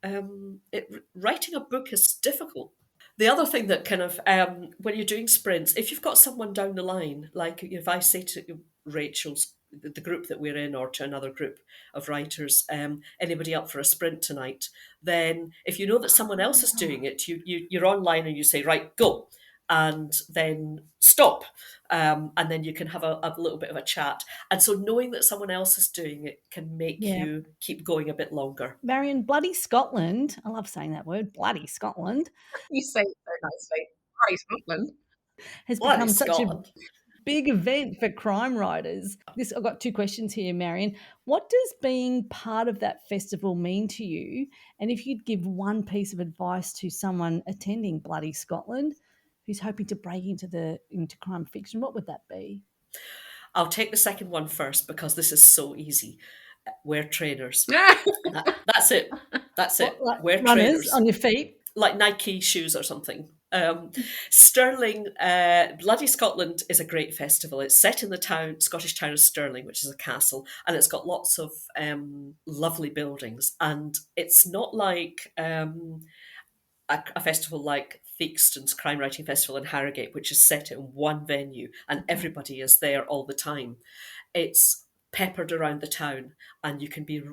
Writing a book is difficult. The other thing that kind of, when you're doing sprints, if you've got someone down the line, like if I say to Rachel's, the group that we're in, or to another group of writers, anybody up for a sprint tonight, then if you know that someone else is doing it, you're online and you say, right, go, and then stop. And then you can have a little bit of a chat. And so knowing that someone else is doing it can make you keep going a bit longer. Marion, bloody Scotland, I love saying that word, bloody Scotland. You say it so nicely. Bloody Scotland. Has Bloody become such Scotland. a big event for crime writers. I've got 2 questions here, Marion. What does being part of that festival mean to you? And if you'd give one piece of advice to someone attending Bloody Scotland who's hoping to break into crime fiction, what would that be? I'll take the second one first, because this is so easy. Wear trainers. That's it. That's it. Like Wear runners trainers on your feet? Like Nike shoes or something. Stirling, Bloody Scotland is a great festival. It's set in the Scottish town of Stirling, which is a castle, and it's got lots of lovely buildings. And it's not like a festival like Theakston's Crime Writing Festival in Harrogate, which is set in one venue and everybody is there all the time. It's peppered around the town, and you can be,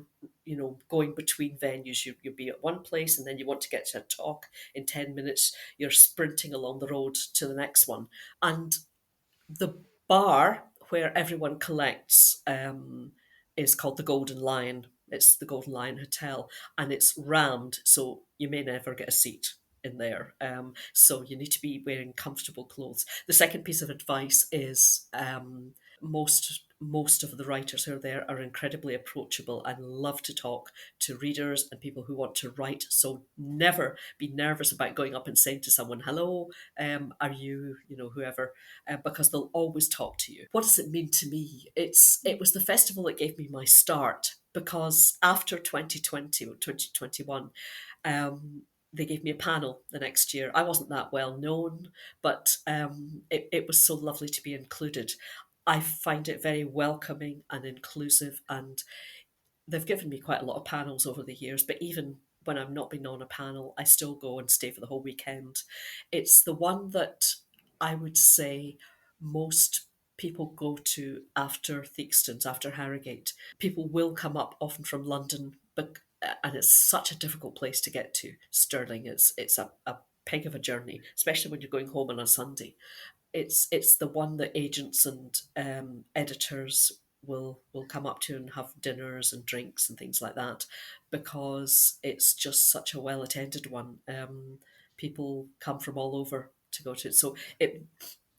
going between venues. You'll be at one place, and then you want to get to a talk in 10 minutes. You're sprinting along the road to the next one. And the bar where everyone collects is called the Golden Lion. It's the Golden Lion Hotel, and it's rammed, so you may never get a seat in there. So you need to be wearing comfortable clothes. The second piece of advice is most of the writers who are there are incredibly approachable and love to talk to readers and people who want to write. So never be nervous about going up and saying to someone, hello, are you, whoever, because they'll always talk to you. What does it mean to me? It was the festival that gave me my start, because after 2020 or 2021, they gave me a panel the next year. I wasn't that well known, but it was so lovely to be included. I find it very welcoming and inclusive, and they've given me quite a lot of panels over the years, but even when I've not been on a panel, I still go and stay for the whole weekend. It's the one that I would say most people go to after Theakston's, after Harrogate. People will come up often from London, and it's such a difficult place to get to. Stirling, it's a peg of a journey, especially when you're going home on a Sunday. It's the one that agents and editors will come up to and have dinners and drinks and things like that, because it's just such a well attended one. People come from all over to go to it. So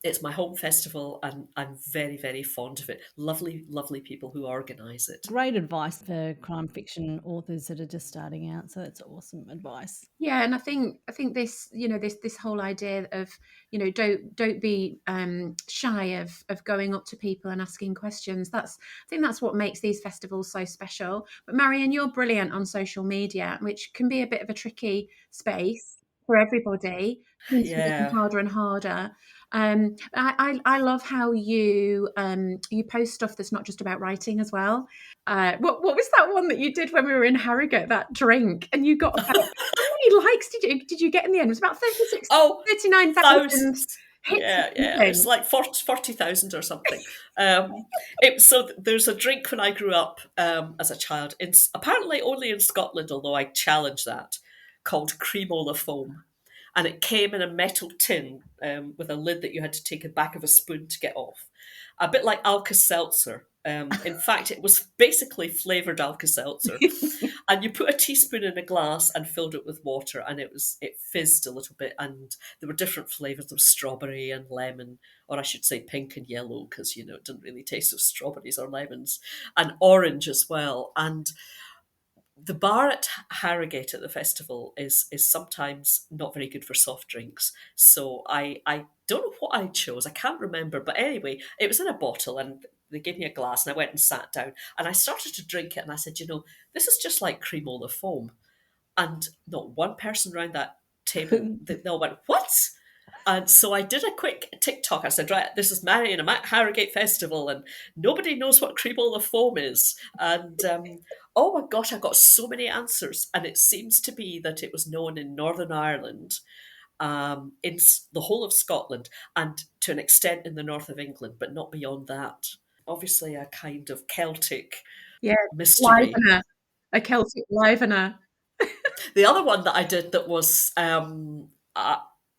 it's my home festival, and I'm very, very fond of it. Lovely, lovely people who organise it. Great advice for crime fiction authors that are just starting out. So that's awesome advice. Yeah, and I think this, this whole idea of, don't be shy of going up to people and asking questions. I think that's what makes these festivals so special. But Marion, you're brilliant on social media, which can be a bit of a tricky space for everybody. It's getting harder and harder. I love how you post stuff that's not just about writing as well. What was that one that you did when we were in Harrogate, that drink, and you got about, how many likes did you get in the end? It was about 39,000 hits. Yeah, it's like 40,000 or something. So there's a drink when I grew up as a child, apparently only in Scotland, although I challenge that, called Creamola Foam. And it came in a metal tin with a lid that you had to take the back of a spoon to get off. A bit like Alka-Seltzer. In fact, it was basically flavoured Alka-Seltzer. And you put a teaspoon in a glass and filled it with water, and it fizzed a little bit. And there were different flavours. There was strawberry and lemon, or I should say pink and yellow, because, it didn't really taste of strawberries or lemons, and orange as well. And the bar at Harrogate at the festival is sometimes not very good for soft drinks. So I don't know what I chose. I can't remember. But anyway, it was in a bottle, and they gave me a glass, and I went and sat down, and I started to drink it, and I said, this is just like cremola foam. And not one person around that table, they all went, what? And so I did a quick TikTok. I said, right, this is Marion. I'm at Harrogate Festival and nobody knows what cremola foam is. And oh my gosh, I got so many answers. And it seems to be that it was known in Northern Ireland, in the whole of Scotland, and to an extent in the north of England, but not beyond that. Obviously a kind of Celtic mystery. Livener, a Celtic livener. The other one that I did that was an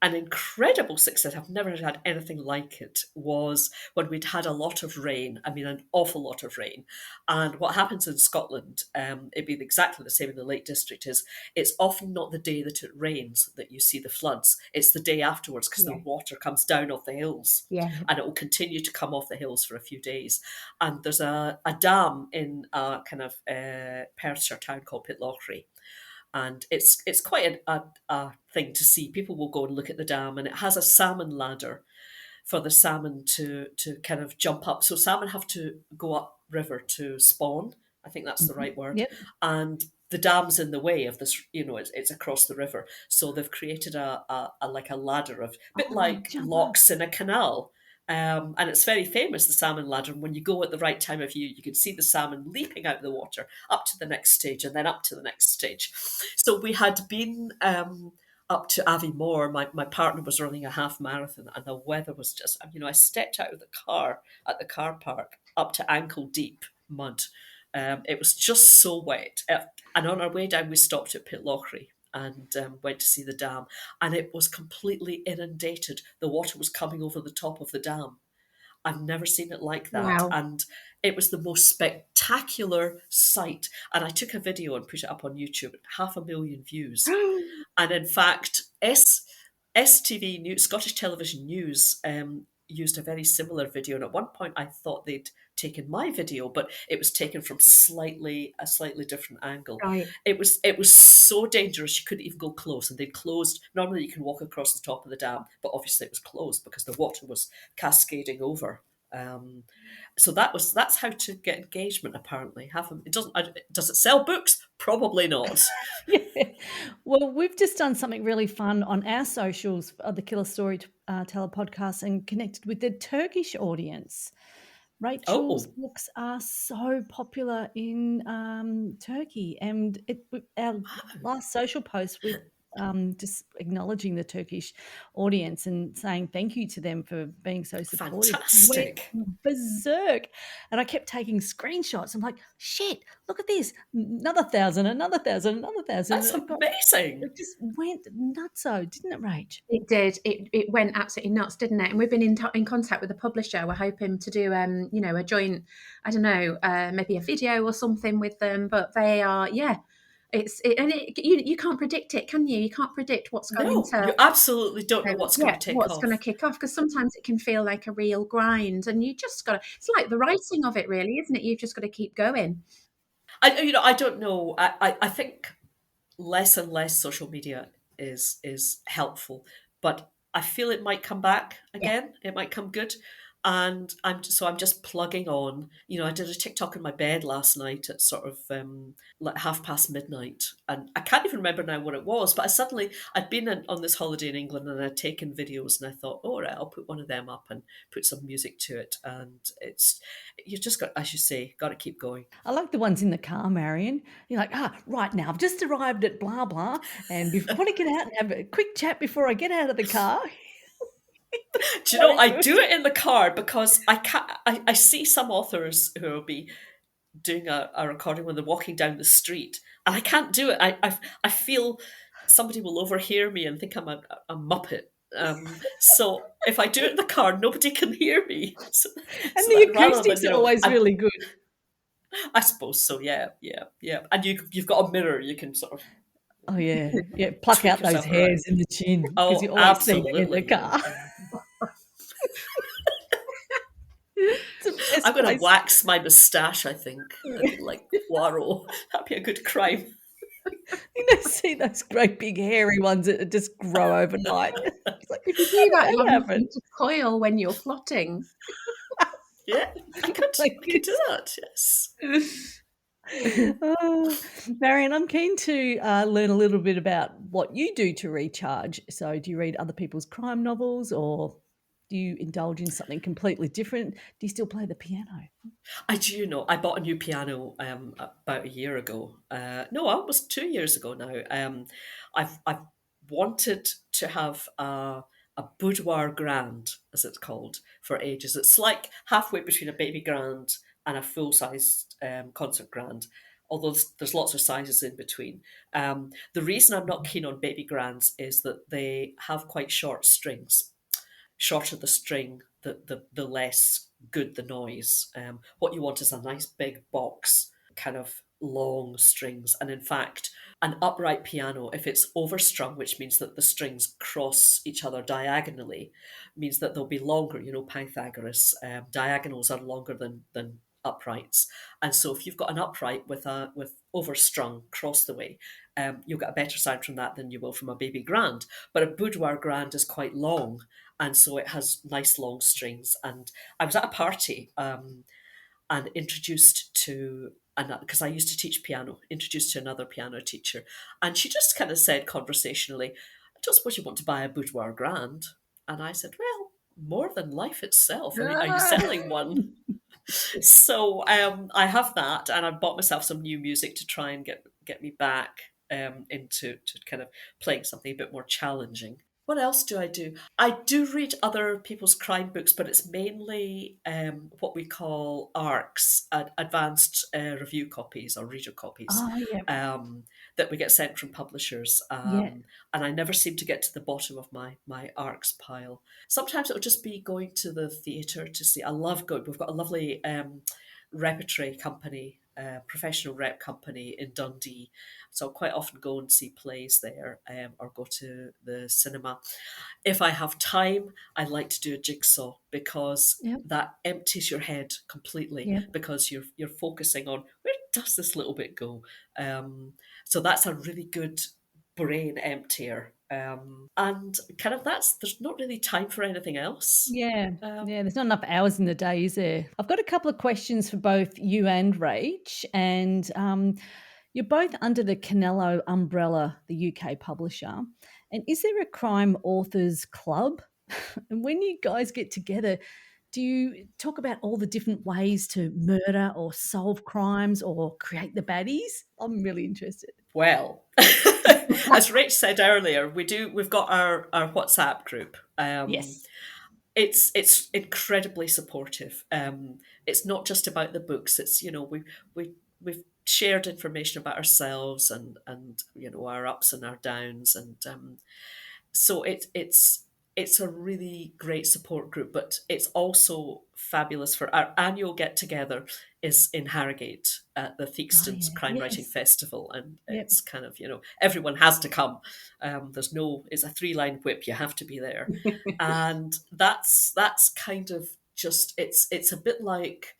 incredible success, I've never had anything like it, was when we'd had a lot of rain. I mean, an awful lot of rain. And what happens in Scotland, it'd be exactly the same in the Lake District, is it's often not the day that it rains that you see the floods. It's the day afterwards, because the water comes down off the hills. And it will continue to come off the hills for a few days. And there's a dam in a kind of Perthshire town called Pitlochry. And it's quite a thing to see. People will go and look at the dam, and it has a salmon ladder for the salmon to kind of jump up. So salmon have to go up river to spawn. I think that's the right word. Yep. And the dam's in the way of this, it's across the river. So they've created a like a ladder, of a bit like locks in a canal. And it's very famous, the salmon ladder. And when you go at the right time of year, you can see the salmon leaping out of the water up to the next stage and then up to the next stage. So we had been up to Aviemore. My partner was running a half marathon, and the weather was just, I stepped out of the car at the car park up to ankle deep mud. It was just so wet. And on our way down, we stopped at Pitlochry and went to see the dam, and it was completely inundated. The water was coming over the top of the dam. I've never seen it like that. Wow. And it was the most spectacular sight. And I took a video and put it up on YouTube, 500,000 views. And in fact, STV News, Scottish Television News, used a very similar video. And at one point I thought they'd taken my video, but it was taken from a slightly different angle. Right. It was so dangerous you couldn't even go close, and they'd closed. Normally you can walk across the top of the dam, but obviously it was closed because the water was cascading over. So that's how to get engagement. Apparently, does it sell books? Probably not. Yeah. Well, we've just done something really fun on our socials of the Killer Storyteller podcast and connected with the Turkish audience. Rachel's books are so popular in Turkey, and our last social post with just acknowledging the Turkish audience and saying thank you to them for being so supportive. Fantastic. Went berserk. And I kept taking screenshots. I'm like, shit, look at this. Another 1,000, another 1,000, another 1,000. That's amazing. It just went nutso, didn't it, Rach? It did. It went absolutely nuts, didn't it? And we've been in contact with the publisher. We're hoping to do, a joint, I don't know, maybe a video or something with them. But they are, you can't predict it, can you? You can't predict what's going to. You absolutely don't know what's going to take off. What's going to kick off, because sometimes it can feel like a real grind, and you just got to. It's like the writing of it, really, isn't it? You've just got to keep going. I don't know. I think less and less social media is helpful, but I feel it might come back again. It might come good. And I'm just plugging on. I did a TikTok in my bed last night at sort of like midnight, and I can't even remember now what it was. But I'd been on this holiday in England, and I'd taken videos, and I thought, all right, I'll put one of them up and put some music to it. And you just got, as you say, got to keep going. I like the ones in the car, Marion. You're like, right now, I've just arrived at blah blah, and I want to get out and have a quick chat before I get out of the car. Do you know, I do it in the car because I see some authors who will be doing a recording when they're walking down the street, and I can't do it. I feel somebody will overhear me and think I'm a muppet. So if I do it in the car, nobody can hear me. And the acoustics are always really good. I suppose so. Yeah. And you've got a mirror. You can sort of. Oh yeah, pluck out those hairs in the chin because you always absolutely. see it in the car. I'm going to wax my moustache, I think, like Poirot. That'd be a good crime. See those great big hairy ones that just grow overnight. It's like, if you do that, you'll have to coil when you're plotting. Yeah, I could do that. Yes. Oh, Marion, I'm keen to learn a little bit about what you do to recharge. So, do you read other people's crime novels, or do you indulge in something completely different? Do you still play the piano? I do know. I bought a new piano about a year ago. No, almost 2 years ago now. I've wanted to have a boudoir grand, as it's called, for ages. It's like halfway between a baby grand and a full sized concert grand. Although there's lots of sizes in between. The reason I'm not keen on baby grands is that they have quite short strings. Shorter the string, the less good the noise. What you want is a nice big box, kind of long strings. And in fact, an upright piano, if it's overstrung, which means that the strings cross each other diagonally, means that they'll be longer. You know, Pythagoras, diagonals are longer than uprights. And so if you've got an upright with overstrung across the way, you'll get a better sound from that than you will from a baby grand. But a boudoir grand is quite long, and so it has nice long strings. And I was at a party and introduced to another, because I used to teach piano, introduced to another piano teacher, and she just kind of said conversationally, "I don't suppose you want to buy a boudoir grand?" And I said, "Well, more than life itself. Are you selling one?" So I have that, and I bought myself some new music to try and get me back into to kind of playing something a bit more challenging. What else do I do? I do read other people's crime books, but it's mainly what we call ARCs, advanced review copies or reader copies, Oh, yeah, that we get sent from publishers. yeah. And I never seem to get to the bottom of my ARCs pile. Sometimes it'll just be going to the theatre to see. I love going. We've got a lovely repertory company, professional rep company in Dundee. So I'll quite often go and see plays there, or go to the cinema. If I have time, I like to do a jigsaw, because Yep. that empties your head completely, Yep. because you're focusing on where does this little bit go. So that's a really good brain emptier. And kind of there's not really time for anything else. Yeah, there's not enough hours in the day, is there? I've got a couple of questions for both you and Rach, and you're both under the Canelo umbrella, the UK publisher. And is there a crime authors club? And when you guys get together, do you talk about all the different ways to murder or solve crimes or create the baddies? I'm really interested. Well, as Rach said earlier, we've got our WhatsApp group. Yes. It's incredibly supportive. It's not just about the books. It's, we've shared information about ourselves and our ups and our downs, and so it's a really great support group. But it's also fabulous for our annual get together is in Harrogate at the Theakston's yeah. Crime Writing Yes. Festival, and Yep. it's kind of everyone has to come. It's a 3-line whip. You have to be there, and that's kind of just it's a bit like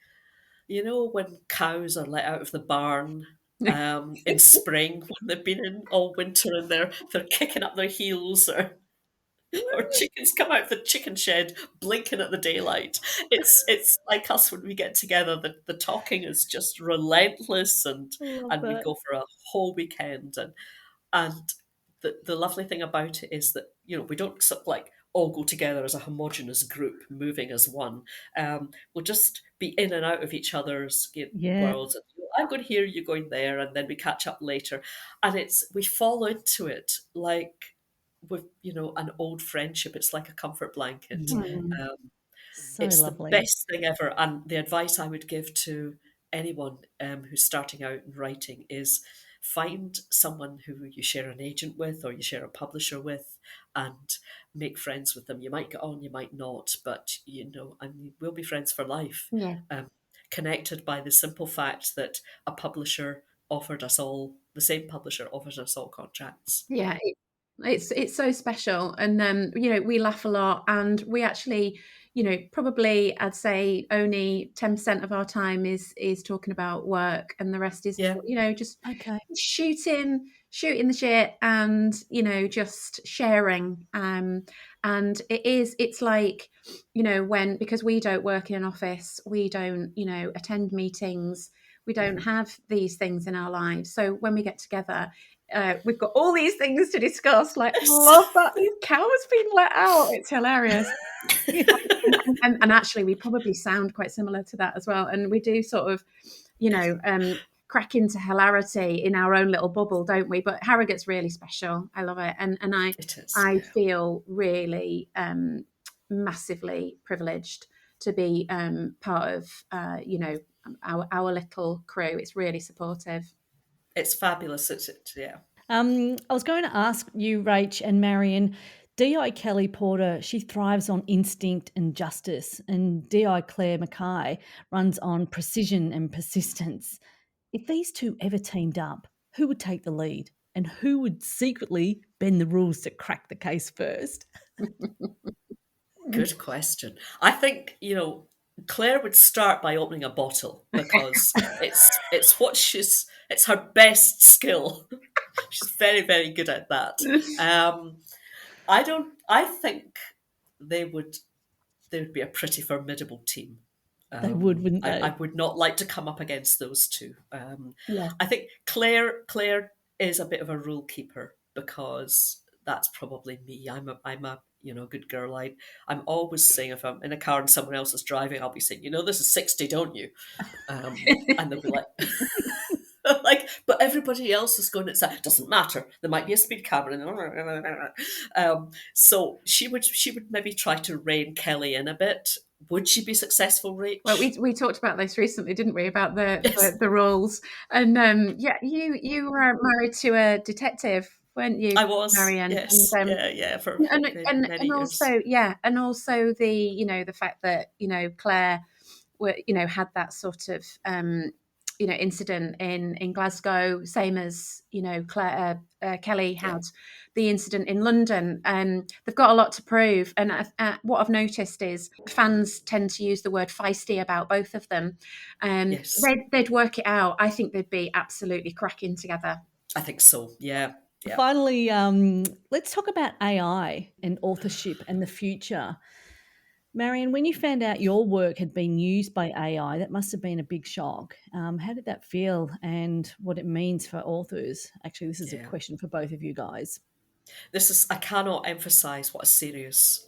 when cows are let out of the barn in spring, when they've been in all winter and they're kicking up their heels, or chickens come out of the chicken shed blinking at the daylight. It's like us when we get together. The talking is just relentless, and Love we that. go for a whole weekend. And the lovely thing about it is that we don't sort of like all go together as a homogenous group moving as one. We'll just be in and out of each other's Yeah. worlds. I'm going here, you're going there, and then we catch up later, and we fall into it like with an old friendship. It's like a comfort blanket. Yeah. Um, So it's the lovely. best thing ever, and the advice I would give to anyone who's starting out in writing is find someone who you share an agent with or you share a publisher with, and make friends with them. You might get on, you might not, but we'll be friends for life. Yeah. Connected by the simple fact that a publisher offered us all the same publisher offers us all contracts. Yeah, it's so special, and we laugh a lot, and we actually probably I'd say only 10% of our time is talking about work, and the rest is, Yeah. just Okay. shooting the shit, and just sharing. And it's like, because we don't work in an office, we don't attend meetings, we don't have these things in our lives. So when we get together, we've got all these things to discuss. Like, I love that this cow has been let out. It's hilarious. And actually, we probably sound quite similar to that as well. And we do sort of, crack into hilarity in our own little bubble, don't we? But Harrogate's really special. I love it, and It is. I Yeah. feel really massively privileged to be part of our little crew. It's really supportive. It's fabulous. Yeah. I was going to ask you, Rach and Marion, D.I. Kelly Porter, she thrives on instinct and justice, and D.I. Clare Mackay runs on precision and persistence. If these two ever teamed up, who would take the lead? And who would secretly bend the rules to crack the case first? Good question. I think, Claire would start by opening a bottle because it's her best skill. She's very, very good at that. I think they would be a pretty formidable team. They would, wouldn't they? I would not like to come up against those two. Yeah. I think Claire is a bit of a rule keeper because that's probably me. I'm a good girl. I'm always saying, if I'm in a car and someone else is driving, I'll be saying, this is 60, don't you? And they'll be like, but everybody else is going to say, it doesn't matter. There might be a speed camera. So she would maybe try to rein Kelly in a bit. Would she be successful, Rach? Well, we talked about this recently, didn't we? About Yes. the roles, and you were married to a detective, weren't you? I was, Marion? yes, And yeah, for many years. also, and also the fact that Claire had that sort of incident in Glasgow, same as Claire Kelly had the incident in London. They've got a lot to prove, and what I've noticed is fans tend to use the word feisty about both of them. Yes. They'd work it out. I think they'd be absolutely cracking together. I think so. Yeah. Finally, let's talk about AI and authorship and the future. Marion, when you found out your work had been used by AI, that must have been a big shock. How did that feel, and what it means for authors? Actually, this is a question for both of you guys. I cannot emphasize what a serious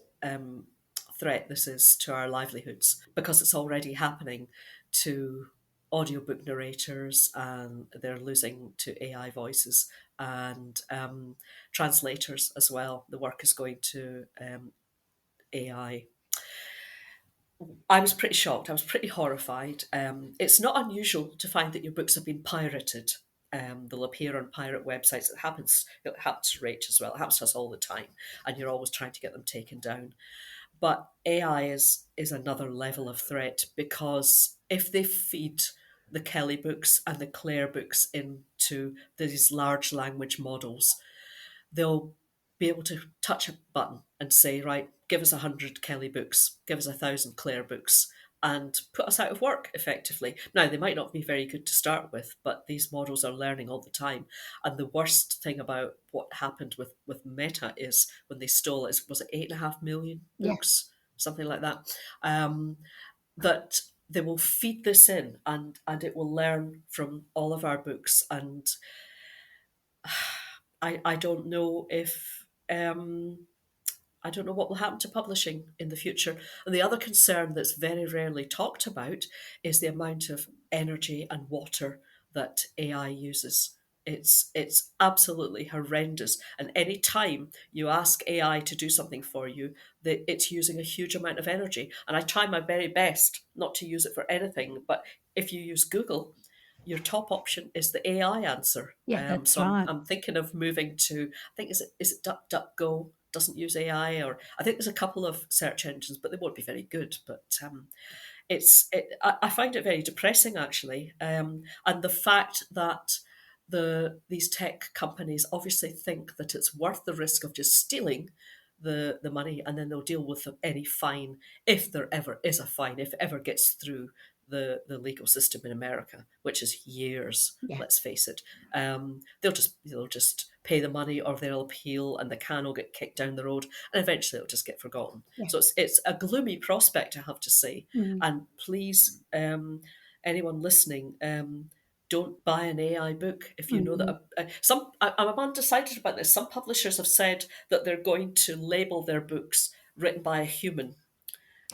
threat this is to our livelihoods, because it's already happening to audiobook narrators, and they're losing to AI voices, and translators as well. The work is going to AI. I was pretty shocked. I was pretty horrified. It's not unusual to find that your books have been pirated. They'll appear on pirate websites. It happens to Rach as well. It happens to us all the time, and you're always trying to get them taken down. But AI is another level of threat, because if they feed the Kelly books and the Clare books into these large language models, they'll be able to touch a button and say, right, give us 100 Kelly books, give us 1,000 Clare books, and put us out of work effectively. Now, they might not be very good to start with, but these models are learning all the time. And the worst thing about what happened with Meta is when they stole it, was it 8.5 million books? Something like that. That they will feed this in, and it will learn from all of our books. And I don't know if I don't know what will happen to publishing in the future. And the other concern that's very rarely talked about is the amount of energy and water that AI uses. It's absolutely horrendous. And any time you ask AI to do something for you, it's using a huge amount of energy. And I try my very best not to use it for anything. But if you use Google, your top option is the AI answer. Yeah, that's so right. I'm thinking of moving to, I think, is it DuckDuckGo? Doesn't use AI, or I think there's a couple of search engines, but they won't be very good. But I find it very depressing, actually, and the fact that these tech companies obviously think that it's worth the risk of just stealing the money, and then they'll deal with any fine, if there ever is a fine, if it ever gets through the legal system in America, which is years. Yeah. Let's face it. They'll just pay the money, or they'll appeal, and the can will get kicked down the road, and eventually it'll just get forgotten. Yeah. So it's a gloomy prospect, I have to say. Mm. And please, anyone listening, don't buy an AI book if you know that. I'm undecided about this. Some publishers have said that they're going to label their books written by a human,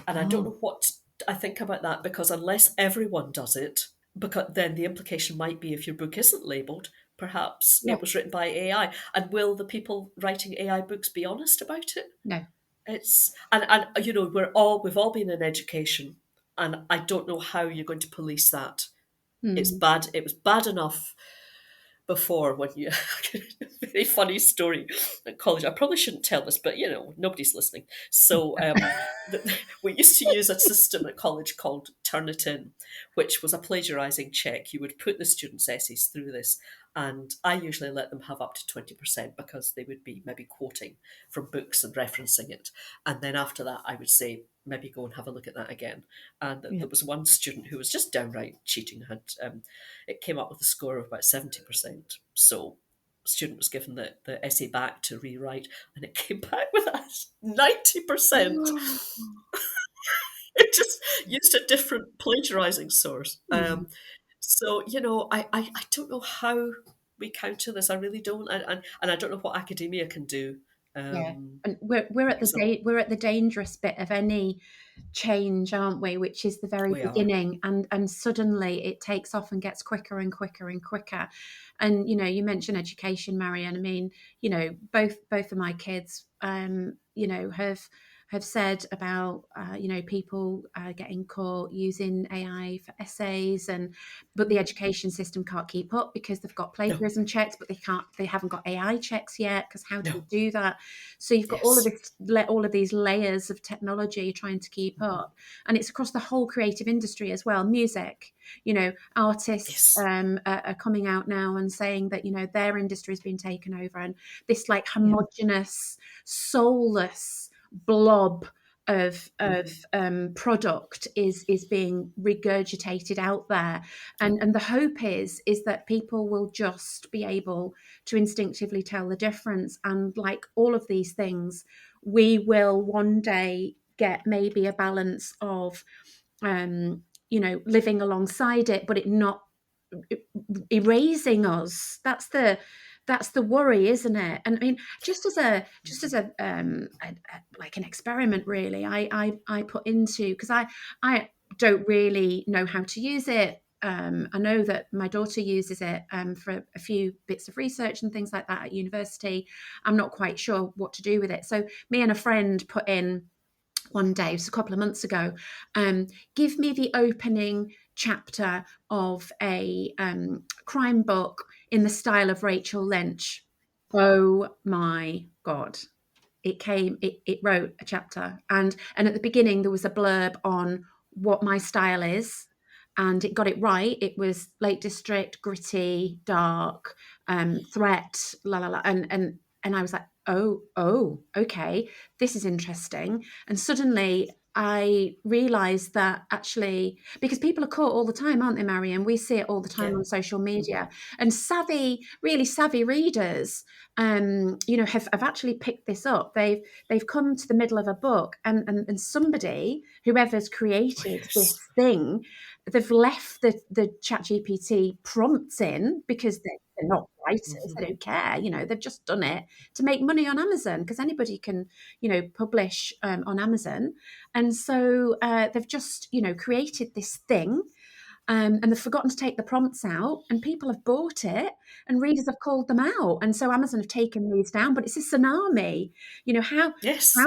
and I don't know what I think about that, because unless everyone does it, because then the implication might be, if your book isn't labeled, perhaps Yeah. it was written by AI. And will the people writing AI books be honest about it? No. It's and you know, we've all been in education, and I don't know how you're going to police that. It's bad. It was bad enough before, when you very funny story at college. I probably shouldn't tell this, but you know, nobody's listening. So we used to use a system at college called Turnitin, which was a plagiarizing check. You would put the students' essays through this, and I usually let them have up to 20%, because they would be maybe quoting from books and referencing it. And then after that, I would say, maybe go and have a look at that again. And there was one student who was just downright cheating. Had it came up with a score of about 70%. So the student was given the essay back to rewrite, and it came back with a 90%. It just used a different plagiarizing source. So, you know, I don't know how we counter this. I really don't. And I don't know what academia can do. Yeah, and we're at the dangerous bit of any change, aren't we? Which is the very We are. beginning, and suddenly it takes off and gets quicker and quicker and quicker. And you know, you mentioned education, Marion. I mean, you know, both of my kids, you know, have said about you know, people getting caught using AI for essays, but the education system can't keep up, because they've got plagiarism checks, but they haven't got AI checks yet, because how do you do that? So you've got all of these layers of technology trying to keep up, and it's across the whole creative industry as well. Music, you know, artists are coming out now and saying that, you know, their industry has been taken over, and this like homogenous, soulless blob of product is being regurgitated out there, and the hope is that people will just be able to instinctively tell the difference. And like all of these things, we will one day get maybe a balance of you know, living alongside it, but it not erasing us. That's the worry, isn't it? And I mean, just as a like an experiment, really, I put into, because I don't really know how to use it. I know that my daughter uses it for a few bits of research and things like that at university. I'm not quite sure what to do with it. So me and a friend put in one day, it was a couple of months ago, give me the opening chapter of a crime book in the style of Rachel Lynch. Oh my God. It wrote a chapter, and at the beginning there was a blurb on what my style is, and it got it right. It was Lake District, gritty, dark, threat, la la la, and I was like, oh, okay, this is interesting. And suddenly I realized that actually, because people are caught all the time, aren't they, Marion? We see it all the time on social media, and really savvy readers, you know, have actually picked this up. They've come to the middle of a book, and somebody, whoever's created this thing, they've left the ChatGPT prompts in, because they're not writers, they don't care, you know, they've just done it to make money on Amazon, because anybody can, you know, publish on Amazon. And so they've just, you know, created this thing, and they've forgotten to take the prompts out, and people have bought it, and readers have called them out, and so Amazon have taken these down. But it's a tsunami, you know. How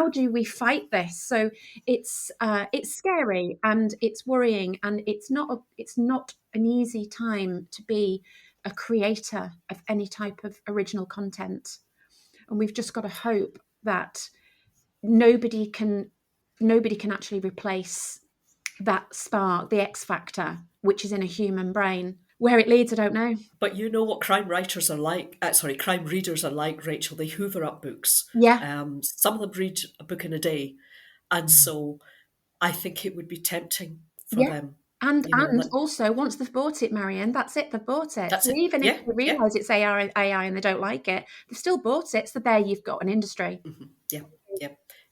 do we fight this? So it's scary, and it's worrying, and it's not an easy time to be a creator of any type of original content. And we've just got to hope that nobody can actually replace that spark, the X factor, which is in a human brain. Where it leads, I don't know. But you know what crime writers are like, crime readers are like, Rachel. They hoover up books. Yeah. Some of them read a book in a day. And so I think it would be tempting for Yeah. them. And You know, like, also, once they've bought it, Marion, that's it, they've bought it. that's So it. even if Yeah, they realise it's AI and they don't like it, they've still bought it. So there you've got an industry. Yeah.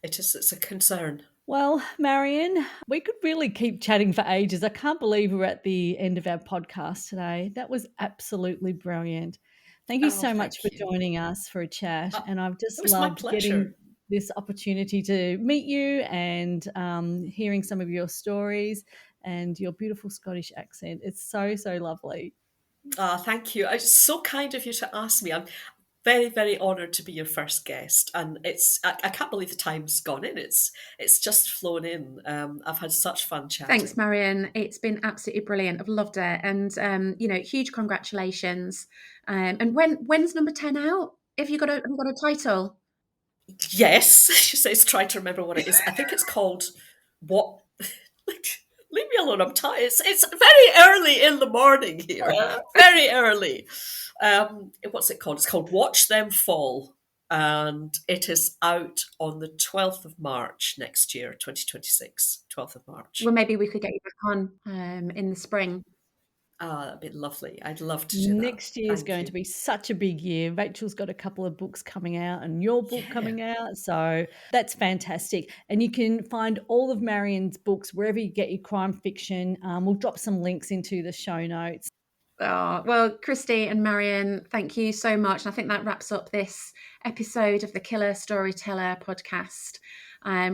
It's a concern. Well, Marion, we could really keep chatting for ages. I can't believe we're at the end of our podcast today. That was absolutely brilliant. Thank you so much for you. joining us for a chat. And I've It just was my loved pleasure. getting this opportunity to meet you and hearing some of your stories and your beautiful Scottish accent. It's so, so lovely. Thank you. It's so kind of you to ask me. I'm very, very honoured to be your first guest, and I can't believe the time's gone in. It's just flown in. I've had such fun chatting. Thanks, Marion. It's been absolutely brilliant. I've loved it, and huge congratulations. And when's number 10 out? Have you got a title? Yes, she says. Try to remember what it is. I think it's called what. Leave me alone. I'm tired. It's very early in the morning here. Very early. What's it called? It's called Watch Them Fall. And it is out on the 12th of March next year, 2026. 12th of March. Well, maybe we could get you back on in the spring. That'd be lovely. I'd love to do that. Next year is going to be such a big year. Rachel's got a couple of books coming out and your book coming out. So that's fantastic. And you can find all of Marion's books wherever you get your crime fiction. We'll drop some links into the show notes. Oh, well, Kristy and Marion, thank you so much. And I think that wraps up this episode of the Killer Storyteller podcast.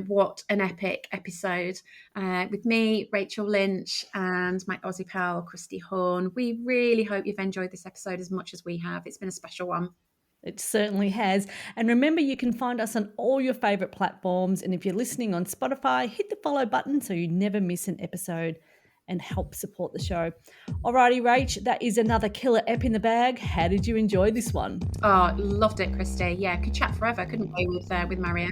What an epic episode with me, Rachel Lynch, and my Aussie pal, Kristy Horn. We really hope you've enjoyed this episode as much as we have. It's been a special one. It certainly has. And remember, you can find us on all your favourite platforms. And if you're listening on Spotify, hit the follow button so you never miss an episode and help support the show. Alrighty, Rach, that is another killer ep in the bag. How did you enjoy this one? Oh, loved it, Kristy. Yeah, could chat forever, couldn't we, with Marion?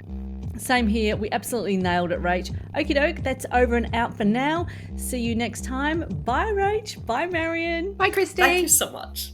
Same here. We absolutely nailed it, Rach. Okie doke, that's over and out for now. See you next time. Bye, Rach. Bye, Marion. Bye, Kristy. Thank you so much.